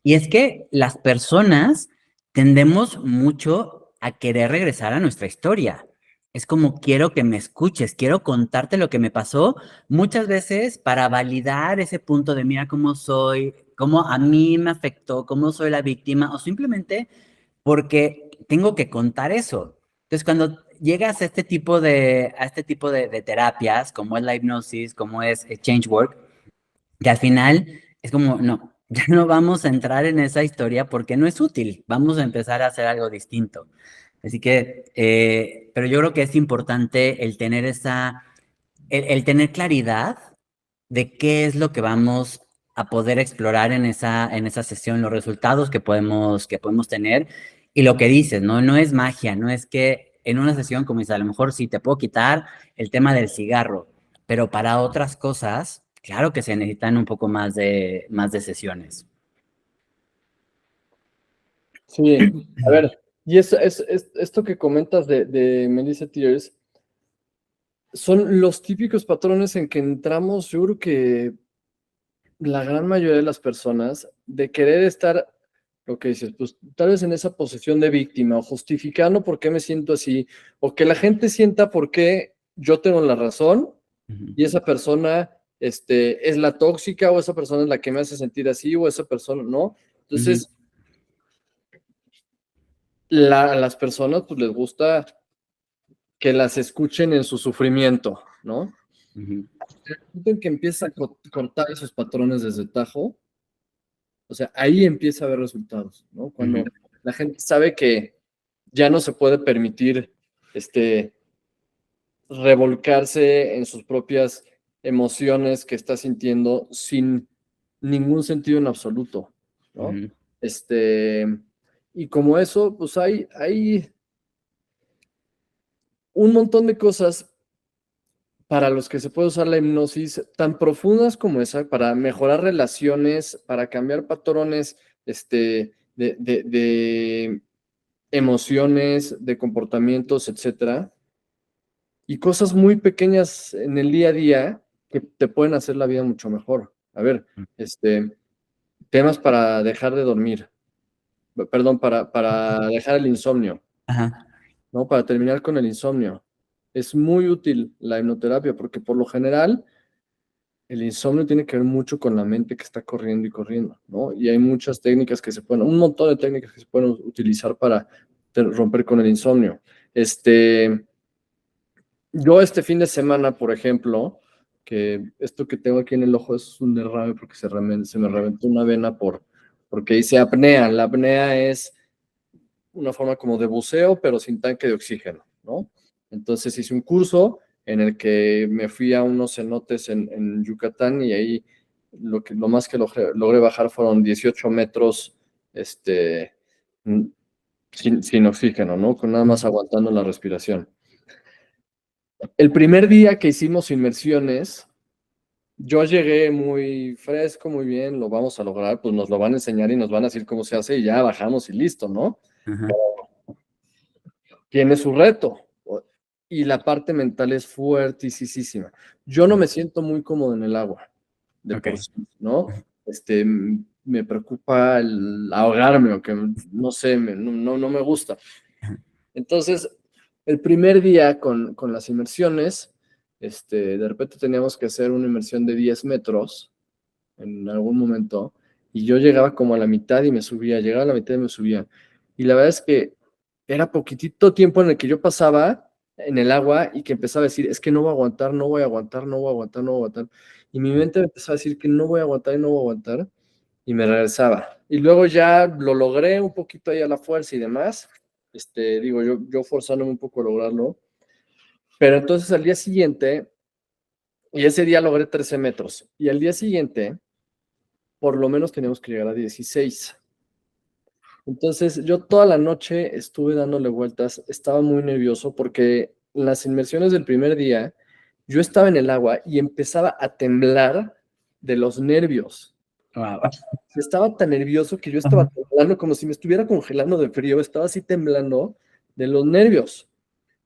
Y es que las personas tendemos mucho a querer regresar a nuestra historia. Es como quiero que me escuches, quiero contarte lo que me pasó, muchas veces para validar ese punto de mira cómo soy, cómo a mí me afectó, cómo soy la víctima, o simplemente porque tengo que contar eso. Entonces, cuando llegas a este tipo de terapias, como es la hipnosis, como es change work, que al final es como, no, ya no vamos a entrar en esa historia porque no es útil, vamos a empezar a hacer algo distinto. Así que, pero yo creo que es importante el tener el tener claridad de qué es lo que vamos a poder explorar en esa sesión, los resultados que podemos tener y lo que dices, ¿no? No es magia, no es que en una sesión, como dices, a lo mejor sí te puedo quitar el tema del cigarro, pero para otras cosas, claro que se necesitan un poco más de sesiones. Sí, a ver, y esto que comentas de Melissa Tears son los típicos patrones en que entramos, yo creo que la gran mayoría de las personas, de querer estar, lo que dices, pues tal vez en esa posición de víctima o justificando por qué me siento así, o que la gente sienta por qué yo tengo la razón y esa persona es la tóxica o esa persona es la que me hace sentir así o esa persona, ¿no? Entonces, a las personas pues les gusta que las escuchen en su sufrimiento, ¿no? El punto en que empieza a cortar esos patrones desde tajo, o sea, ahí empieza a haber resultados, ¿no? Cuando la gente sabe que ya no se puede permitir revolcarse en sus propias emociones que está sintiendo sin ningún sentido en absoluto, ¿no? Y como eso, pues hay un montón de cosas para los que se puede usar la hipnosis tan profundas como esa, para mejorar relaciones, para cambiar patrones de emociones, de comportamientos, etcétera, y cosas muy pequeñas en el día a día que te pueden hacer la vida mucho mejor. A ver, temas para dejar de dormir, perdón, para dejar el insomnio, Ajá. ¿no? Para terminar con el insomnio. Es muy útil la hipnoterapia porque por lo general el insomnio tiene que ver mucho con la mente que está corriendo y corriendo, ¿no? Y hay muchas técnicas que se pueden, un montón de técnicas que se pueden utilizar para romper con el insomnio. Yo este fin de semana, por ejemplo, que esto que tengo aquí en el ojo es un derrame porque se me reventó una vena porque hice apnea. La apnea es una forma como de buceo, pero sin tanque de oxígeno, ¿no? Entonces hice un curso en el que me fui a unos cenotes en Yucatán y ahí lo más que logré bajar fueron 18 metros sin oxígeno, ¿no? Con nada más aguantando la respiración. El primer día que hicimos inmersiones, yo llegué muy fresco, muy bien, lo vamos a lograr, pues nos lo van a enseñar y nos van a decir cómo se hace y ya bajamos y listo, ¿no? Ajá. Tiene su reto y la parte mental es fuertísima. Yo no me siento muy cómodo en el agua, de por Ok. sí, ¿no? Me preocupa el ahogarme o que, no sé, no me gusta. Entonces, el primer día con las inmersiones, de repente teníamos que hacer una inmersión de 10 metros en algún momento, y yo llegaba como a la mitad y me subía, llegaba a la mitad y me subía. Y la verdad es que era poquitito tiempo en el que yo pasaba en el agua y que empezaba a decir, es que no voy a aguantar, no voy a aguantar, no voy a aguantar, no voy a aguantar. Y mi mente me empezaba a decir que no voy a aguantar y no voy a aguantar, y me regresaba. Y luego ya lo logré un poquito ahí a la fuerza y demás. Digo, yo forzándome un poco a lograrlo. Pero entonces al día siguiente Y ese día logré 13 metros. Y al día siguiente, por lo menos teníamos que llegar a 16. Entonces, yo toda la noche estuve dándole vueltas, estaba muy nervioso porque en las inmersiones del primer día, yo estaba en el agua y empezaba a temblar de los nervios. Wow. Estaba tan nervioso que yo estaba temblando como si me estuviera congelando de frío, estaba así temblando de los nervios.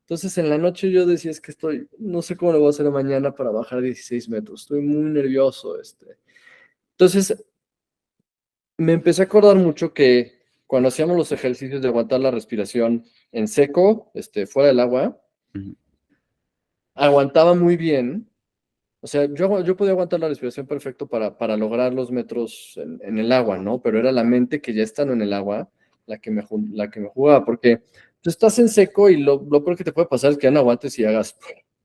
Entonces en la noche yo decía, es que no sé cómo lo voy a hacer mañana para bajar 16 metros, estoy muy nervioso. Entonces me empecé a acordar mucho que cuando hacíamos los ejercicios de aguantar la respiración en seco, fuera del agua, aguantaba muy bien. O sea, yo podía aguantar la respiración perfecto para lograr los metros en el agua, ¿no? Pero era la mente que ya estando en el agua la que me jugaba, porque tú estás en seco y lo peor que te puede pasar es que ya no aguantes y hagas,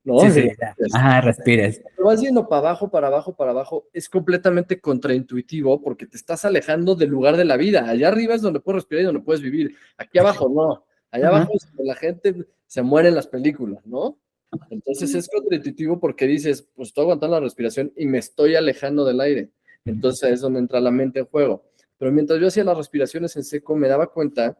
¿no? Sí, sí, ya. Ajá, respires. Vas yendo para abajo, para abajo, para abajo, es completamente contraintuitivo porque te estás alejando del lugar de la vida. Allá arriba es donde puedes respirar y donde puedes vivir. Aquí abajo no. Allá Ajá. abajo es donde la gente se muere en las películas, ¿no? Entonces es contraintuitivo porque dices, pues estoy aguantando la respiración y me estoy alejando del aire. Entonces es donde entra la mente en juego. Pero mientras yo hacía las respiraciones en seco, me daba cuenta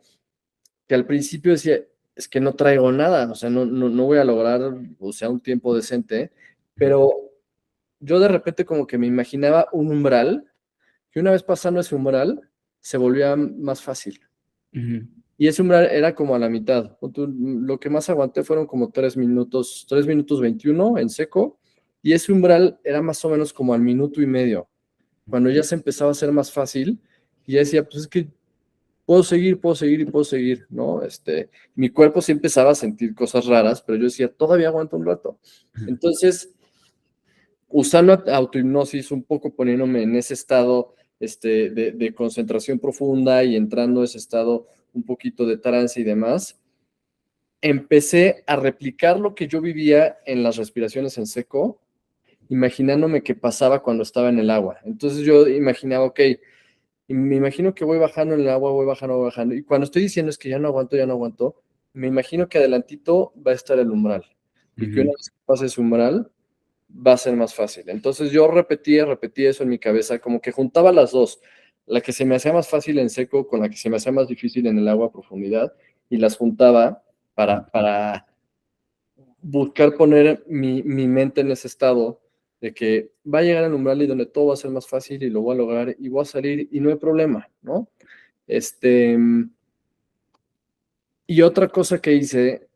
que al principio decía, es que no traigo nada, o sea, no voy a lograr, o sea, un tiempo decente, pero yo de repente como que me imaginaba un umbral, que una vez pasando ese umbral, se volvía más fácil. Y ese umbral era como a la mitad. Lo que más aguanté fueron como 3 minutos 21 en seco, y ese umbral era más o menos como al minuto y medio, cuando ya se empezaba a hacer más fácil, y ya decía, pues es que puedo seguir, puedo seguir y puedo seguir, ¿no? Mi cuerpo sí empezaba a sentir cosas raras, pero yo decía, todavía aguanto un rato. Entonces, usando autohipnosis, un poco poniéndome en ese estado de concentración profunda y entrando a ese estado un poquito de trance y demás, empecé a replicar lo que yo vivía en las respiraciones en seco, imaginándome qué pasaba cuando estaba en el agua. Entonces yo imaginaba, ok, y me imagino que voy bajando en el agua, voy bajando, voy bajando. Y cuando estoy diciendo es que ya no aguanto, me imagino que adelantito va a estar el umbral. Y que una vez que pase ese umbral, va a ser más fácil. Entonces yo repetía eso en mi cabeza, como que juntaba las dos, la que se me hacía más fácil en seco con la que se me hacía más difícil en el agua a profundidad, y las juntaba para buscar poner mi mente en ese estado de que va a llegar al umbral y donde todo va a ser más fácil y lo voy a lograr y voy a salir y no hay problema, ¿no? Y otra cosa que hice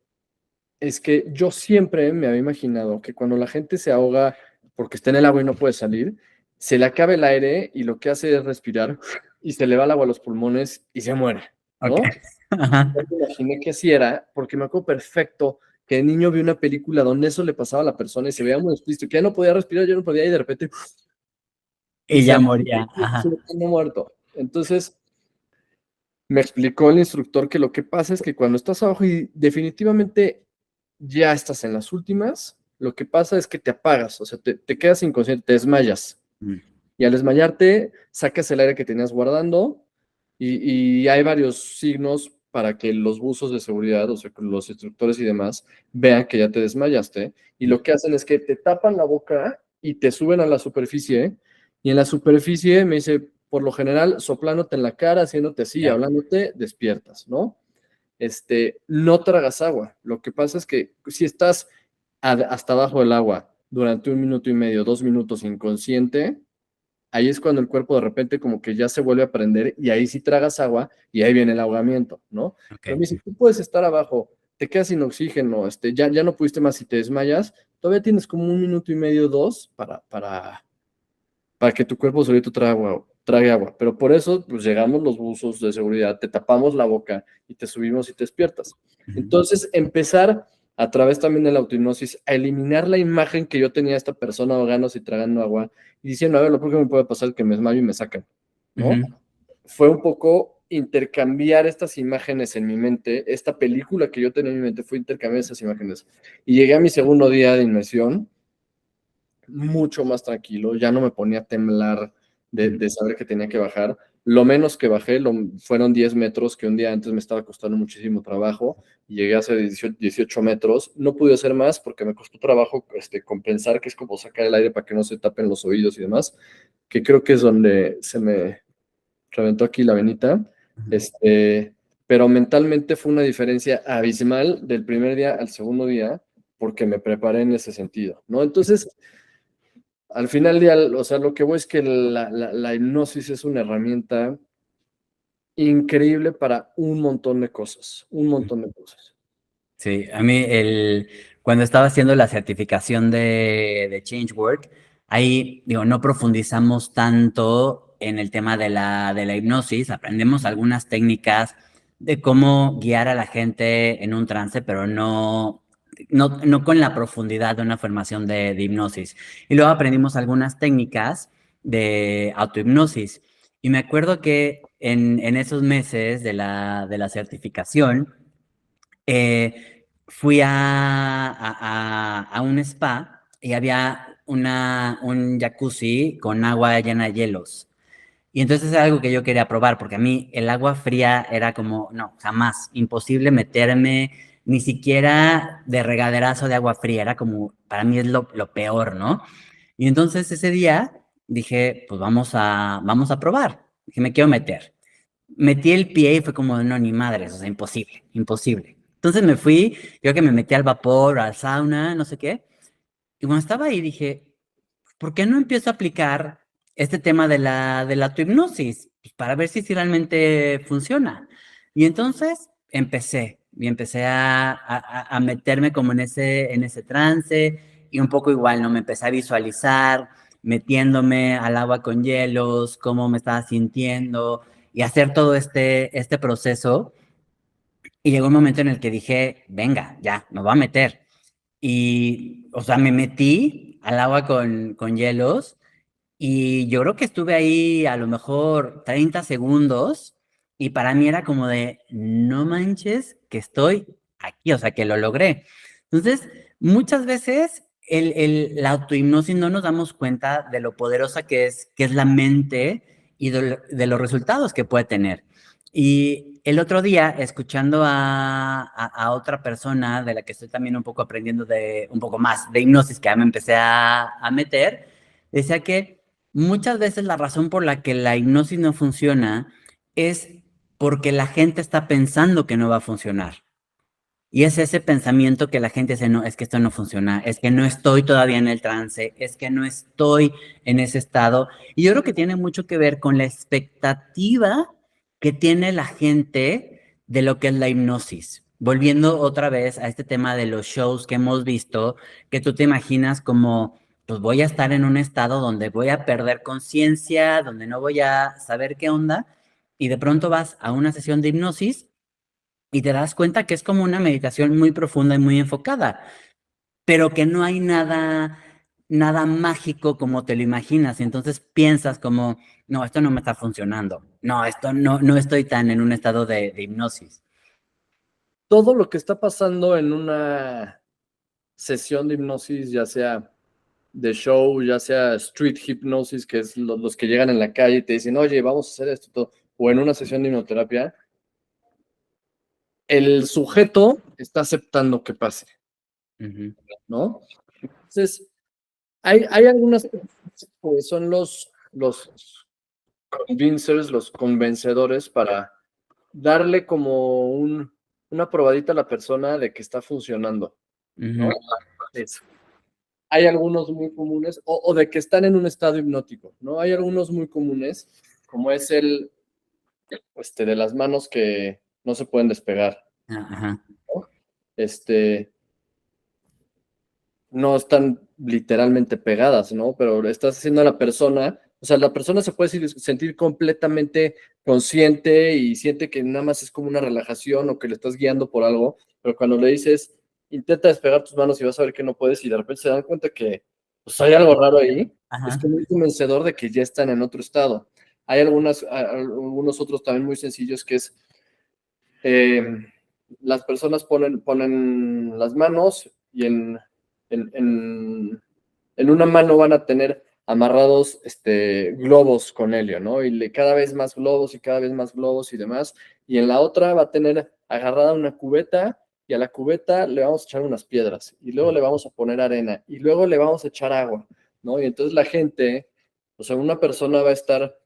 es que yo siempre me había imaginado que cuando la gente se ahoga porque está en el agua y no puede salir, se le acaba el aire y lo que hace es respirar y se le va el agua a los pulmones y se muere, ¿no? Ok. Ajá. Yo me imaginé que así era, porque me acuerdo perfecto que de niño vi una película donde eso le pasaba a la persona y se veía muy explícito, que ya no podía respirar, ya no podía, y de repente, y Y ya moría. se Ajá. quedó muerto. Entonces, me explicó el instructor que lo que pasa es que cuando estás abajo y definitivamente ya estás en las últimas, lo que pasa es que te apagas, o sea, te quedas inconsciente, te desmayas. Y al desmayarte, sacas el aire que tenías guardando y hay varios signos para que los buzos de seguridad, o sea, los instructores y demás, vean que ya te desmayaste. Y lo que hacen es que te tapan la boca y te suben a la superficie. Y en la superficie, me dice, por lo general, soplándote en la cara, haciéndote así, Ya. hablándote, despiertas, ¿no? No tragas agua. Lo que pasa es que si estás hasta abajo del agua durante 1 minuto y medio, 2 minutos inconsciente, ahí es cuando el cuerpo de repente como que ya se vuelve a prender y ahí sí tragas agua y ahí viene el ahogamiento, ¿no? Pero Ok. me dice, tú puedes estar abajo, te quedas sin oxígeno, ya no pudiste más y te desmayas, todavía tienes como 1 minuto y medio, dos, para que tu cuerpo solito trague agua. Pero por eso, pues llegamos los buzos de seguridad, te tapamos la boca y te subimos y te despiertas. Entonces, empezar a través también de la autohipnosis a eliminar la imagen que yo tenía de esta persona ahogándose y tragando agua y diciendo, a ver, lo próximo que me puede pasar es que me desmayo y me sacan, ¿no? Fue un poco intercambiar estas imágenes en mi mente, esta película que yo tenía en mi mente fue intercambiar esas imágenes. Y llegué a mi segundo día de inmersión mucho más tranquilo, ya no me ponía a temblar de saber que tenía que bajar, Lo menos que bajé fueron 10 metros, que un día antes me estaba costando muchísimo trabajo, y llegué a hacer 18 metros. No pude hacer más porque me costó trabajo compensar, que es como sacar el aire para que no se tapen los oídos y demás, que creo que es donde se me reventó aquí la venita. Pero mentalmente fue una diferencia abismal del primer día al segundo día, porque me preparé en ese sentido, ¿no? Entonces, al final del día, o sea, lo que voy es que la hipnosis es una herramienta increíble para un montón de cosas, un montón de cosas. Sí, a mí cuando estaba haciendo la certificación de Changework, ahí digo, no profundizamos tanto en el tema de la hipnosis, aprendemos algunas técnicas de cómo guiar a la gente en un trance, pero no con la profundidad de una formación de hipnosis. Y luego aprendimos algunas técnicas de autohipnosis. Y me acuerdo que en esos meses de la certificación, fui a un spa y había un jacuzzi con agua llena de hielos. Y entonces es algo que yo quería probar, porque a mí el agua fría era como, no, jamás, imposible meterme, ni siquiera de regaderazo de agua fría, era como, para mí es lo peor, ¿no? Y entonces ese día dije, pues vamos a probar. Dije, me quiero meter. Metí el pie y fue como, no, ni madres, o sea, imposible, imposible. Entonces me fui, creo que me metí al vapor, al sauna, no sé qué. Y cuando estaba ahí dije, ¿por qué no empiezo a aplicar este tema de la autohipnosis? Pues para ver si realmente funciona. Y entonces empecé a meterme como en ese trance y un poco igual, ¿no? Me empecé a visualizar metiéndome al agua con hielos, cómo me estaba sintiendo y hacer todo este proceso. Y llegó un momento en el que dije, venga, ya, me voy a meter. Y, o sea, me metí al agua con hielos y yo creo que estuve ahí a lo mejor 30 segundos y para mí era como de, no manches que estoy aquí, o sea, que lo logré. Entonces, muchas veces la autohipnosis no nos damos cuenta de lo poderosa que es la mente y de los resultados que puede tener. Y el otro día, escuchando a otra persona de la que estoy también un poco aprendiendo un poco más de hipnosis, que ya me empecé a meter, decía que muchas veces la razón por la que la hipnosis no funciona es porque la gente está pensando que no va a funcionar. Y es ese pensamiento que la gente dice, no, es que esto no funciona, es que no estoy todavía en el trance, es que no estoy en ese estado. Y yo creo que tiene mucho que ver con la expectativa que tiene la gente de lo que es la hipnosis. Volviendo otra vez a este tema de los shows que hemos visto, que tú te imaginas como, pues voy a estar en un estado donde voy a perder conciencia, donde no voy a saber qué onda, y de pronto vas a una sesión de hipnosis y te das cuenta que es como una meditación muy profunda y muy enfocada, pero que no hay nada mágico como te lo imaginas. Y entonces piensas como, no, esto no me está funcionando. No, esto no estoy tan en un estado de hipnosis. Todo lo que está pasando en una sesión de hipnosis, ya sea de show, ya sea street hypnosis, que es los que llegan en la calle y te dicen, oye, vamos a hacer esto, todo, o en una sesión de hipnoterapia, el sujeto está aceptando que pase, ¿no? Entonces, hay algunas que son los convincers, los convencedores para darle como una probadita a la persona de que está funcionando, ¿no? Eso. Hay algunos muy comunes, o de que están en un estado hipnótico, ¿no? Hay algunos muy comunes, como es el de las manos que no se pueden despegar, Ajá. ¿no? No están literalmente pegadas, ¿no? Pero estás haciendo a la persona, o sea, la persona se puede sentir completamente consciente y siente que nada más es como una relajación o que le estás guiando por algo, pero cuando le dices, intenta despegar tus manos y vas a ver que no puedes y de repente se dan cuenta que pues, hay algo raro ahí, es Ajá. como un convencedor de que ya están en otro estado. Hay algunos otros también muy sencillos que es, eh, las personas ponen las manos y en, en una mano van a tener amarrados globos con helio, ¿no? Y cada vez más globos y cada vez más globos y demás. Y en la otra va a tener agarrada una cubeta y a la cubeta le vamos a echar unas piedras y luego le vamos a poner arena y luego le vamos a echar agua, ¿no? Y entonces la gente, o sea, una persona va a estar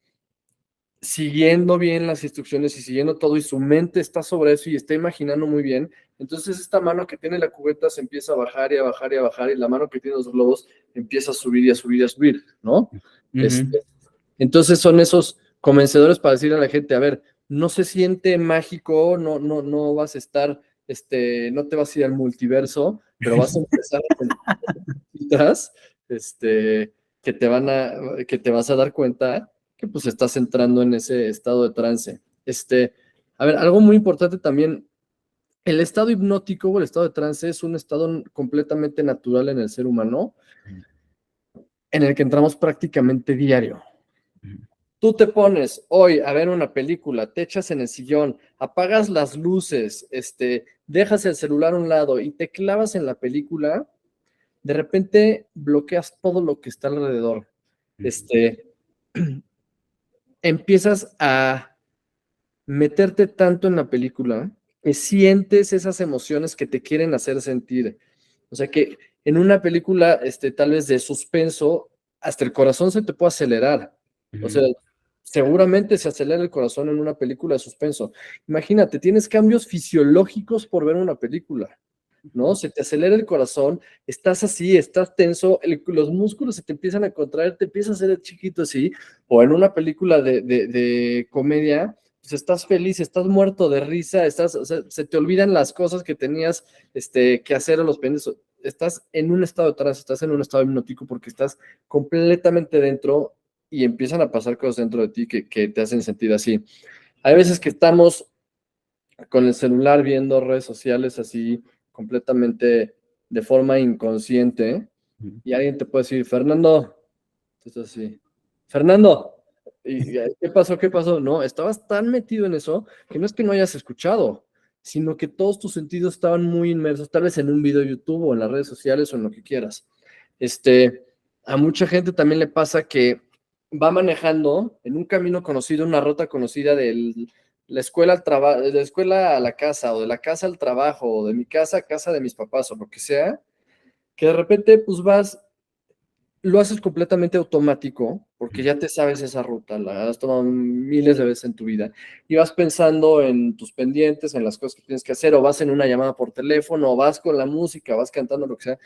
siguiendo bien las instrucciones y siguiendo todo y su mente está sobre eso y está imaginando muy bien. Entonces esta mano que tiene la cubeta se empieza a bajar y a bajar y a bajar y la mano que tiene los globos empieza a subir y a subir y a subir, ¿no? Entonces son esos convencedores para decirle a la gente, a ver, no se siente mágico, no vas a estar, no te vas a ir al multiverso, pero vas a empezar a sentir cositas, que te vas a dar cuenta que pues estás entrando en ese estado de trance. A ver, algo muy importante también, el estado hipnótico o el estado de trance es un estado completamente natural en el ser humano, en el que entramos prácticamente diario. Tú te pones hoy a ver una película, te echas en el sillón, apagas las luces, dejas el celular a un lado y te clavas en la película, de repente bloqueas todo lo que está alrededor. Empiezas a meterte tanto en la película que sientes esas emociones que te quieren hacer sentir. O sea que en una película, tal vez de suspenso, hasta el corazón se te puede acelerar. O sea, seguramente se acelera el corazón en una película de suspenso. Imagínate, tienes cambios fisiológicos por ver una película, ¿no? Se te acelera el corazón, estás así, estás tenso, los músculos se te empiezan a contraer, te empiezas a hacer chiquito así, o en una película de comedia, pues estás feliz, estás muerto de risa, o sea, se te olvidan las cosas que tenías que hacer a los pendientes, estás en un estado de trance, estás en un estado hipnótico porque estás completamente dentro y empiezan a pasar cosas dentro de ti que te hacen sentir así. Hay veces que estamos con el celular viendo redes sociales así completamente de forma inconsciente y alguien te puede decir, Fernando, tú estás así, Fernando, ¿y qué pasó? ¿Qué pasó? No, estabas tan metido en eso que no es que no hayas escuchado, sino que todos tus sentidos estaban muy inmersos, tal vez en un video de YouTube o en las redes sociales o en lo que quieras. A mucha gente también le pasa que va manejando en un camino conocido, una ruta conocida de la escuela al trabajo, de la escuela a la casa, o de la casa al trabajo, o de mi casa a casa de mis papás, o lo que sea, que de repente pues lo haces completamente automático, porque ya te sabes esa ruta, la has tomado miles de veces en tu vida, y vas pensando en tus pendientes, en las cosas que tienes que hacer, o vas en una llamada por teléfono, o vas con la música, vas cantando, lo que sea,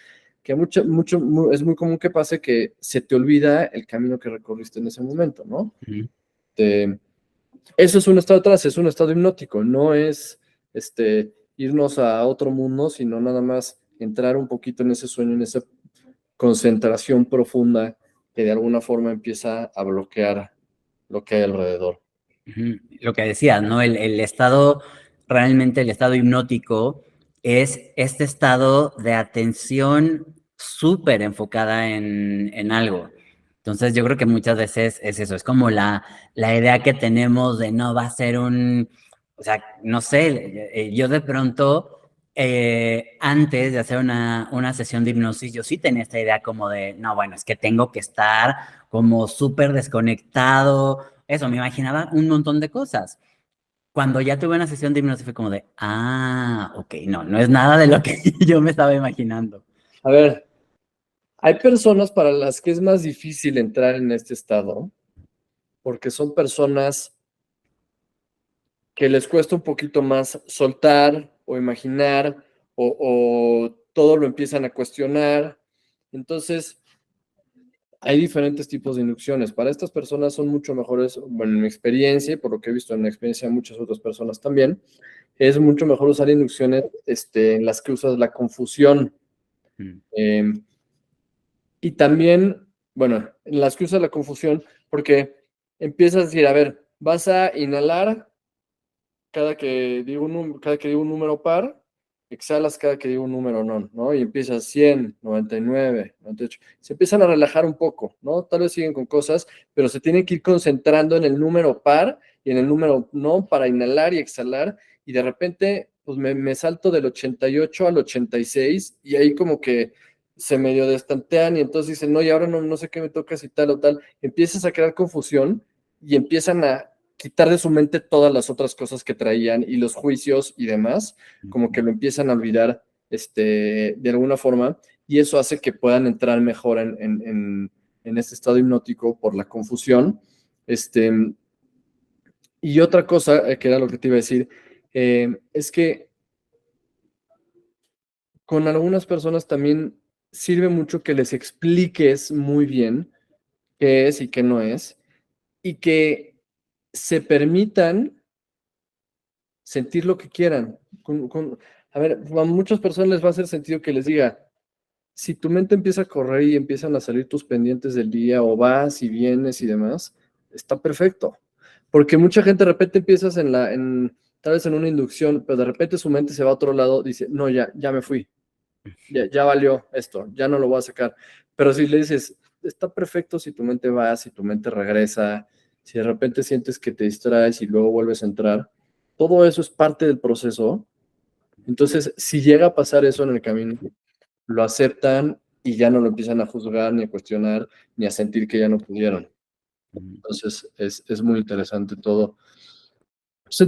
que es muy común que pase que se te olvida el camino que recorriste en ese momento, ¿no? Eso es un estado de trance, es un estado hipnótico, no es irnos a otro mundo, sino nada más entrar un poquito en ese sueño, en esa concentración profunda que de alguna forma empieza a bloquear lo que hay alrededor. Lo que decías, ¿no? El estado, realmente el estado hipnótico es este estado de atención súper enfocada en algo. Entonces yo creo que muchas veces es eso, es como la idea que tenemos de no va a ser o sea, no sé, yo de pronto, antes de hacer una sesión de hipnosis, yo sí tenía esta idea como de, no, bueno, es que tengo que estar como súper desconectado, eso, me imaginaba un montón de cosas. Cuando ya tuve una sesión de hipnosis fue como de, ok, no es nada de lo que yo me estaba imaginando. A ver, hay personas para las que es más difícil entrar en este estado, porque son personas que les cuesta un poquito más soltar o imaginar, o todo lo empiezan a cuestionar. Entonces, hay diferentes tipos de inducciones. Para estas personas son mucho mejores, bueno, en mi experiencia, y por lo que he visto en la experiencia de muchas otras personas también, es mucho mejor usar inducciones en las que usas la confusión. Y también, bueno, en las que usas la confusión, porque empiezas a decir, a ver, vas a inhalar cada que digo un número par, exhalas cada que digo un número non, ¿no? Y empiezas 100, 99, 98. Se empiezan a relajar un poco, ¿no? Tal vez siguen con cosas, pero se tienen que ir concentrando en el número par y en el número non para inhalar y exhalar. Y de repente, pues me salto del 88 al 86 y ahí como que se medio destantean y entonces dicen, no, y ahora no sé qué me toca si tal o tal. Empiezas a crear confusión y empiezan a quitar de su mente todas las otras cosas que traían y los juicios y demás, como que lo empiezan a olvidar de alguna forma, y eso hace que puedan entrar mejor en este estado hipnótico por la confusión. Y otra cosa, que era lo que te iba a decir, es que con algunas personas también sirve mucho que les expliques muy bien qué es y qué no es, y que se permitan sentir lo que quieran. A ver, a muchas personas les va a hacer sentido que les diga, si tu mente empieza a correr y empiezan a salir tus pendientes del día, o vas y vienes y demás, está perfecto. Porque mucha gente de repente empiezas tal vez en una inducción, pero de repente su mente se va a otro lado, dice, no, ya me fui, ya valió esto, ya no lo voy a sacar. Pero si le dices, está perfecto si tu mente va, si tu mente regresa, si de repente sientes que te distraes y luego vuelves a entrar, todo eso es parte del proceso. Entonces, si llega a pasar eso en el camino, lo aceptan y ya no lo empiezan a juzgar, ni a cuestionar, ni a sentir que ya no pudieron. Entonces, es muy interesante todo. O sea,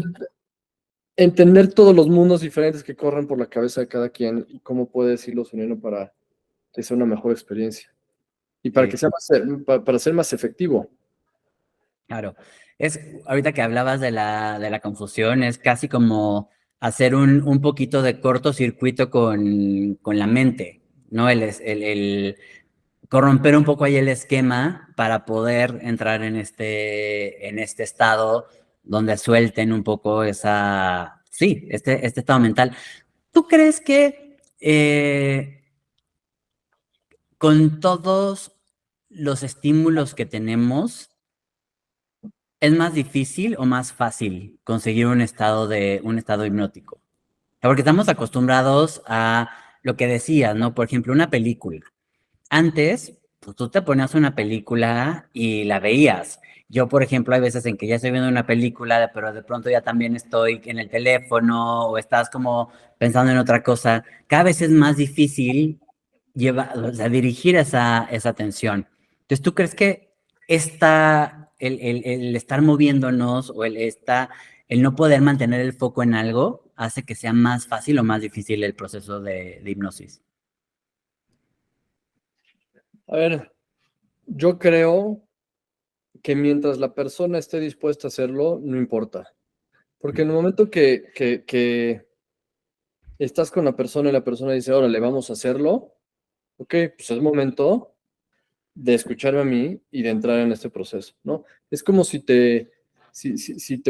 entender todos los mundos diferentes que corren por la cabeza de cada quien y cómo puedes irlos uniendo para que sea una mejor experiencia y para Sí, que sea para ser más efectivo. claro. Ahorita que hablabas de la confusión, es casi como hacer un poquito de cortocircuito con la mente, ¿no? El corromper un poco ahí el esquema para poder entrar en este estado donde suelten un poco sí, este estado mental. ¿Tú crees que con todos los estímulos que tenemos, es más difícil o más fácil conseguir un estado hipnótico? Porque estamos acostumbrados a lo que decías, ¿no? Por ejemplo, una película. Antes, pues tú te ponías una película y la veías. Yo, por ejemplo, hay veces en que ya estoy viendo una película, pero de pronto ya también estoy en el teléfono o estás como pensando en otra cosa. Cada vez es más difícil o sea, dirigir esa atención. Entonces, ¿tú crees que el estar moviéndonos o el no poder mantener el foco en algo hace que sea más fácil o más difícil el proceso de hipnosis? A ver, yo creo que mientras la persona esté dispuesta a hacerlo, no importa. Porque en el momento que estás con la persona y la persona dice, órale, vamos a hacerlo, ok, pues es momento de escucharme a mí y de entrar en este proceso, ¿no? Es como si te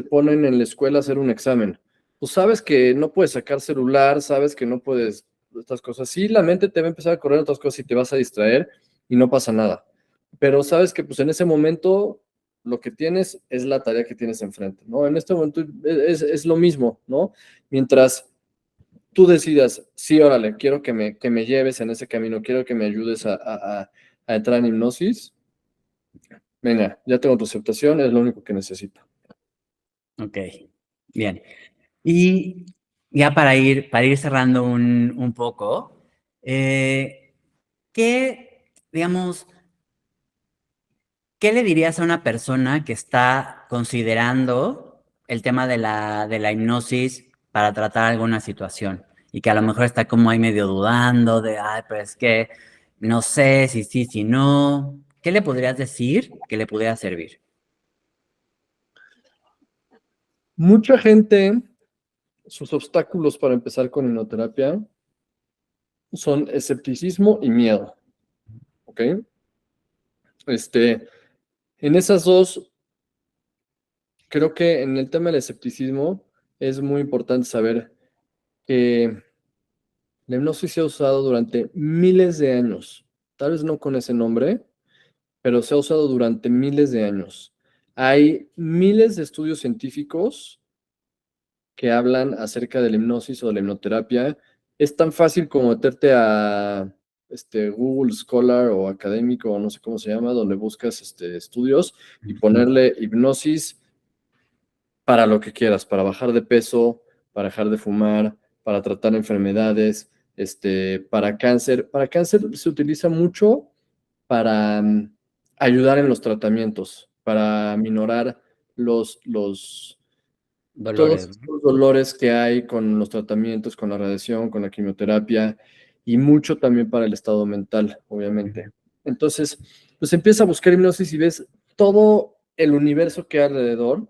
ponen en la escuela a hacer un examen. Pues sabes que no puedes sacar celular, sabes que no puedes estas cosas. Sí, la mente te va a empezar a correr otras cosas y te vas a distraer y no pasa nada. Pero sabes que pues en ese momento lo que tienes es la tarea que tienes enfrente, ¿no? En este momento es lo mismo, ¿no? Mientras tú decidas, sí, órale, quiero que me lleves en ese camino, quiero que me ayudes a entrar en hipnosis, venga, ya tengo tu aceptación, es lo único que necesito. Ok, bien. Y ya para ir cerrando un poco, digamos, qué le dirías a una persona que está considerando el tema de la hipnosis para tratar alguna situación y que a lo mejor está como ahí medio dudando de, ay, pero es que no sé si sí, si no? ¿Qué le podrías decir que le pudiera servir? Mucha gente, sus obstáculos para empezar con hipnoterapia son escepticismo y miedo, ¿ok? En esas dos, creo que en el tema del escepticismo es muy importante saber que la hipnosis se ha usado durante miles de años, tal vez no con ese nombre, pero se ha usado durante miles de años. Hay miles de estudios científicos que hablan acerca de la hipnosis o de la hipnoterapia. Es tan fácil como meterte a Google Scholar o académico, o no sé cómo se llama, donde buscas estudios y ponerle hipnosis para lo que quieras, para bajar de peso, para dejar de fumar, para tratar enfermedades, para cáncer. Para cáncer se utiliza mucho para ayudar en los tratamientos, para minorar todos Dolores, ¿no? los dolores que hay con los tratamientos, con la radiación, con la quimioterapia, y mucho también para el estado mental, obviamente. Entonces, pues empieza a buscar hipnosis y ves todo el universo que hay alrededor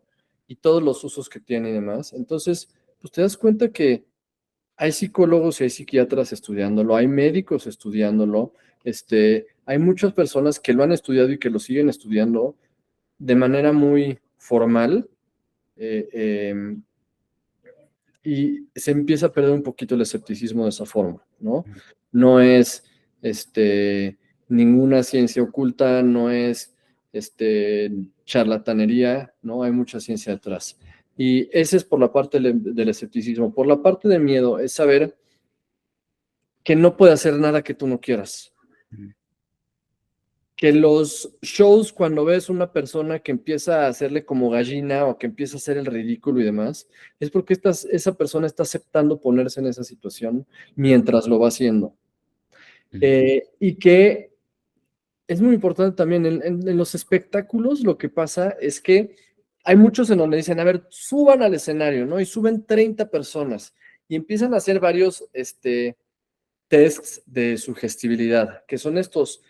y todos los usos que tiene y demás. Entonces, pues te das cuenta que hay psicólogos y hay psiquiatras estudiándolo, hay médicos estudiándolo, hay muchas personas que lo han estudiado y que lo siguen estudiando de manera muy formal, y se empieza a perder un poquito el escepticismo de esa forma, ¿no? No es ninguna ciencia oculta, no es charlatanería, ¿no? Hay mucha ciencia detrás. Y ese es por la parte del escepticismo. Por la parte del miedo es saber que no puede hacer nada que tú no quieras. Que los shows, cuando ves una persona que empieza a hacerle como gallina o que empieza a hacer el ridículo y demás, es porque esa persona está aceptando ponerse en esa situación mientras lo va haciendo. Y que es muy importante también en los espectáculos. Lo que pasa es que hay muchos en donde dicen, a ver, suban al escenario, ¿no? Y suben 30 personas y empiezan a hacer varios tests de sugestibilidad, que son estos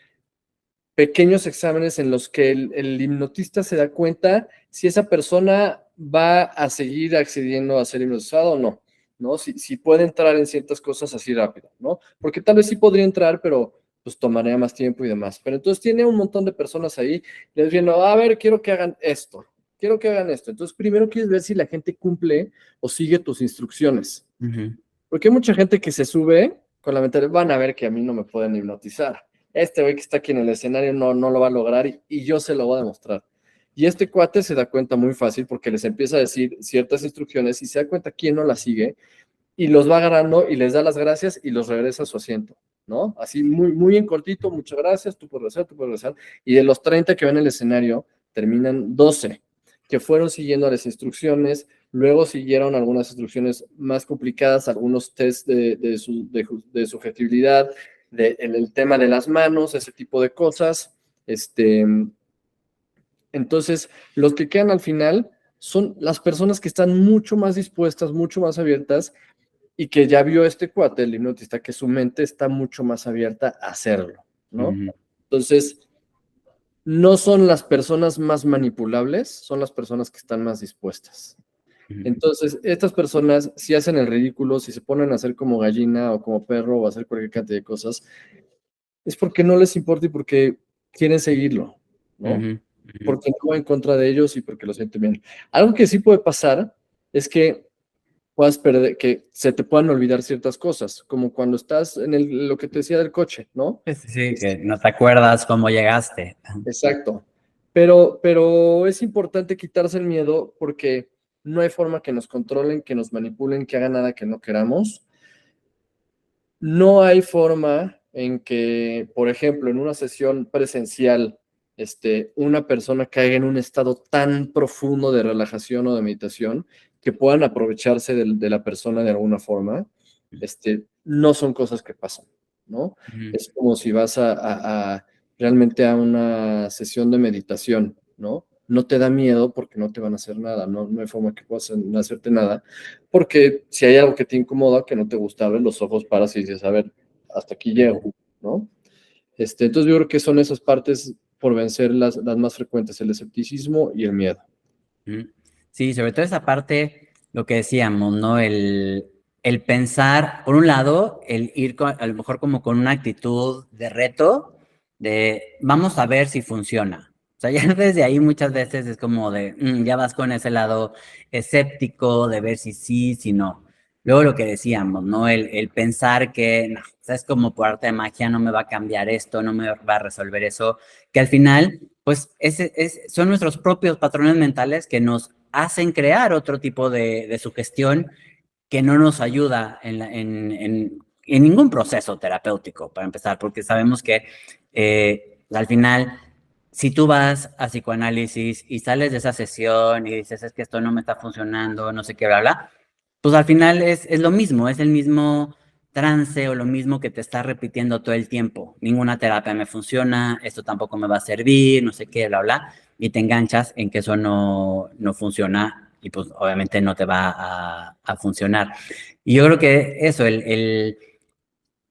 pequeños exámenes en los que el hipnotista se da cuenta si esa persona va a seguir accediendo a ser hipnotizado o no, ¿no? Si puede entrar en ciertas cosas así rápido, ¿no? Porque tal vez sí podría entrar, pero pues tomaría más tiempo y demás. Pero entonces tiene un montón de personas ahí, les viendo, a ver, quiero que hagan esto, quiero que hagan esto. Entonces primero quieres ver si la gente cumple o sigue tus instrucciones. Porque hay mucha gente que se sube con la mentalidad, van a ver que a mí no me pueden hipnotizar. Este güey que está aquí en el escenario no lo va a lograr y yo se lo voy a demostrar. Y este cuate se da cuenta muy fácil porque les empieza a decir ciertas instrucciones y se da cuenta quién no las sigue y los va agarrando y les da las gracias y los regresa a su asiento, ¿no? Así muy, muy en cortito, muchas gracias, tú puedes regresar. Y de los 30 que ven el escenario, terminan 12 que fueron siguiendo las instrucciones. Luego siguieron algunas instrucciones más complicadas, algunos tests de subjetividad, el tema de las manos, ese tipo de cosas. Entonces, los que quedan al final son las personas que están mucho más dispuestas, mucho más abiertas, y que ya vio este cuate, el hipnotista, que su mente está mucho más abierta a hacerlo, ¿no? Entonces, no son las personas más manipulables, son las personas que están más dispuestas. Entonces, estas personas, si hacen el ridículo, si se ponen a hacer como gallina o como perro o a hacer cualquier cantidad de cosas, es porque no les importa y porque quieren seguirlo, ¿no? Porque no va en contra de ellos y porque lo sienten bien. Algo que sí puede pasar es que puedas perder, que se te puedan olvidar ciertas cosas, como cuando estás en lo que te decía del coche, ¿no? Sí, que no te acuerdas cómo llegaste. Exacto. Pero es importante quitarse el miedo porque no hay forma que nos controlen, que nos manipulen, que hagan nada que no queramos. No hay forma en que, por ejemplo, en una sesión presencial, una persona caiga en un estado tan profundo de relajación o de meditación que puedan aprovecharse de la persona de alguna forma. No son cosas que pasan, ¿no? Es como si vas realmente a una sesión de meditación, ¿no? No te da miedo porque no te van a hacer nada, no hay forma que puedan hacerte nada, porque si hay algo que te incomoda, que no te gusta, abres los ojos, paras y dices, a ver, hasta aquí llego, ¿no? Entonces yo creo que son esas partes por vencer las más frecuentes, el escepticismo y el miedo. Sí, sobre todo esa parte, lo que decíamos, ¿no? El pensar, por un lado, el ir a lo mejor como con una actitud de reto, de vamos a ver si funciona. O sea, ya desde ahí muchas veces es como de, ya vas con ese lado escéptico, de ver si sí, si no. Luego lo que decíamos, ¿no? El pensar que, no, o sea, es como por arte de magia, no me va a cambiar esto, no me va a resolver eso, que al final, pues, son nuestros propios patrones mentales que nos hacen crear otro tipo de sugestión que no nos ayuda en ningún proceso terapéutico, para empezar, porque sabemos que al final, si tú vas a psicoanálisis y sales de esa sesión y dices, es que esto no me está funcionando, no sé qué, bla, bla, pues al final es lo mismo, es el mismo trance o lo mismo que te estás repitiendo todo el tiempo. Ninguna terapia me funciona, esto tampoco me va a servir, no sé qué, bla, bla, y te enganchas en que eso no funciona y pues obviamente no te va a funcionar. Y yo creo que eso,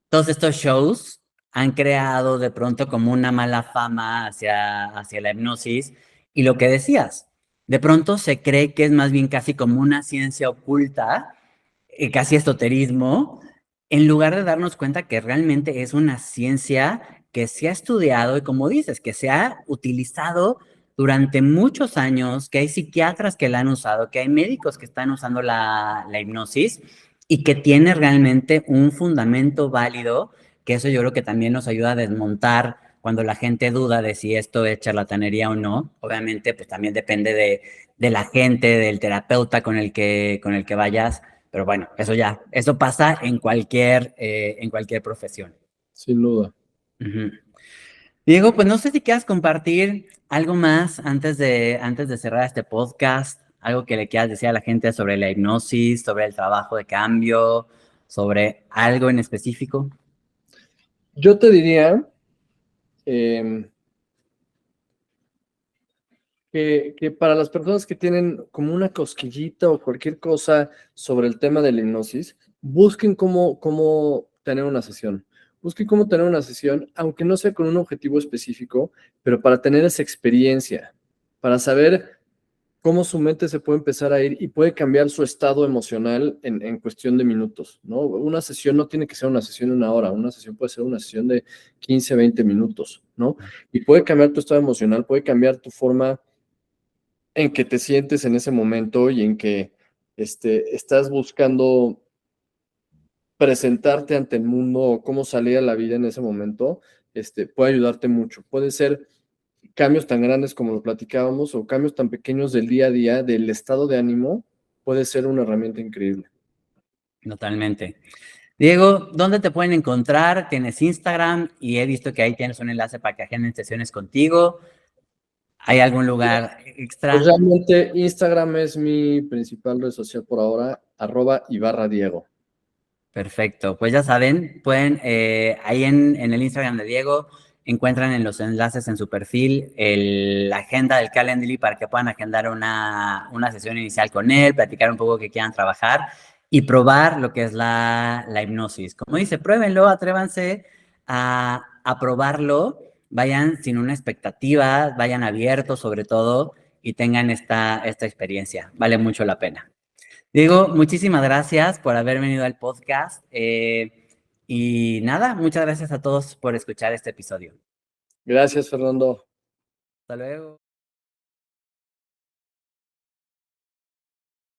todos estos shows han creado de pronto como una mala fama hacia la hipnosis y lo que decías, de pronto se cree que es más bien casi como una ciencia oculta, casi esoterismo, en lugar de darnos cuenta que realmente es una ciencia que se ha estudiado y como dices, que se ha utilizado durante muchos años, que hay psiquiatras que la han usado, que hay médicos que están usando la hipnosis y que tiene realmente un fundamento válido, que eso yo creo que también nos ayuda a desmontar cuando la gente duda de si esto es charlatanería o no. Obviamente, pues también depende de la gente, del terapeuta con el que vayas, pero bueno, eso pasa en cualquier profesión. Sin duda. Ujú. Diego, pues no sé si quieras compartir algo más antes de cerrar este podcast, algo que le quieras decir a la gente sobre la hipnosis, sobre el trabajo de cambio, sobre algo en específico. Yo te diría em, que para las personas que tienen como una cosquillita o cualquier cosa sobre el tema de la hipnosis, busquen cómo tener una sesión. Busquen cómo tener una sesión, aunque no sea con un objetivo específico, pero para tener esa experiencia, para saber cómo su mente se puede empezar a ir y puede cambiar su estado emocional en cuestión de minutos, ¿no? Una sesión no tiene que ser una sesión de una hora, una sesión puede ser una sesión de 15, 20 minutos, ¿no? Y puede cambiar tu estado emocional, puede cambiar tu forma en que te sientes en ese momento y en que estás buscando presentarte ante el mundo o cómo salir a la vida en ese momento, puede ayudarte mucho. Puede ser cambios tan grandes como lo platicábamos o cambios tan pequeños del día a día, del estado de ánimo, puede ser una herramienta increíble. Totalmente. Diego, ¿dónde te pueden encontrar? Tienes Instagram y he visto que ahí tienes un enlace para que agenden sesiones contigo. ¿Hay algún lugar Pues extra? realmente Instagram es mi principal red social por ahora, @Ibarra Diego. Perfecto, pues ya saben, pueden, ahí en el Instagram de Diego, encuentran en los enlaces en su perfil la agenda del Calendly para que puedan agendar una sesión inicial con él, platicar un poco que quieran trabajar y probar lo que es la hipnosis. Como dice, pruébenlo, atrévanse a probarlo, vayan sin una expectativa, vayan abiertos sobre todo y tengan esta experiencia. Vale mucho la pena. Diego, muchísimas gracias por haber venido al podcast. Y nada, muchas gracias a todos por escuchar este episodio. Gracias, Fernando. Hasta luego.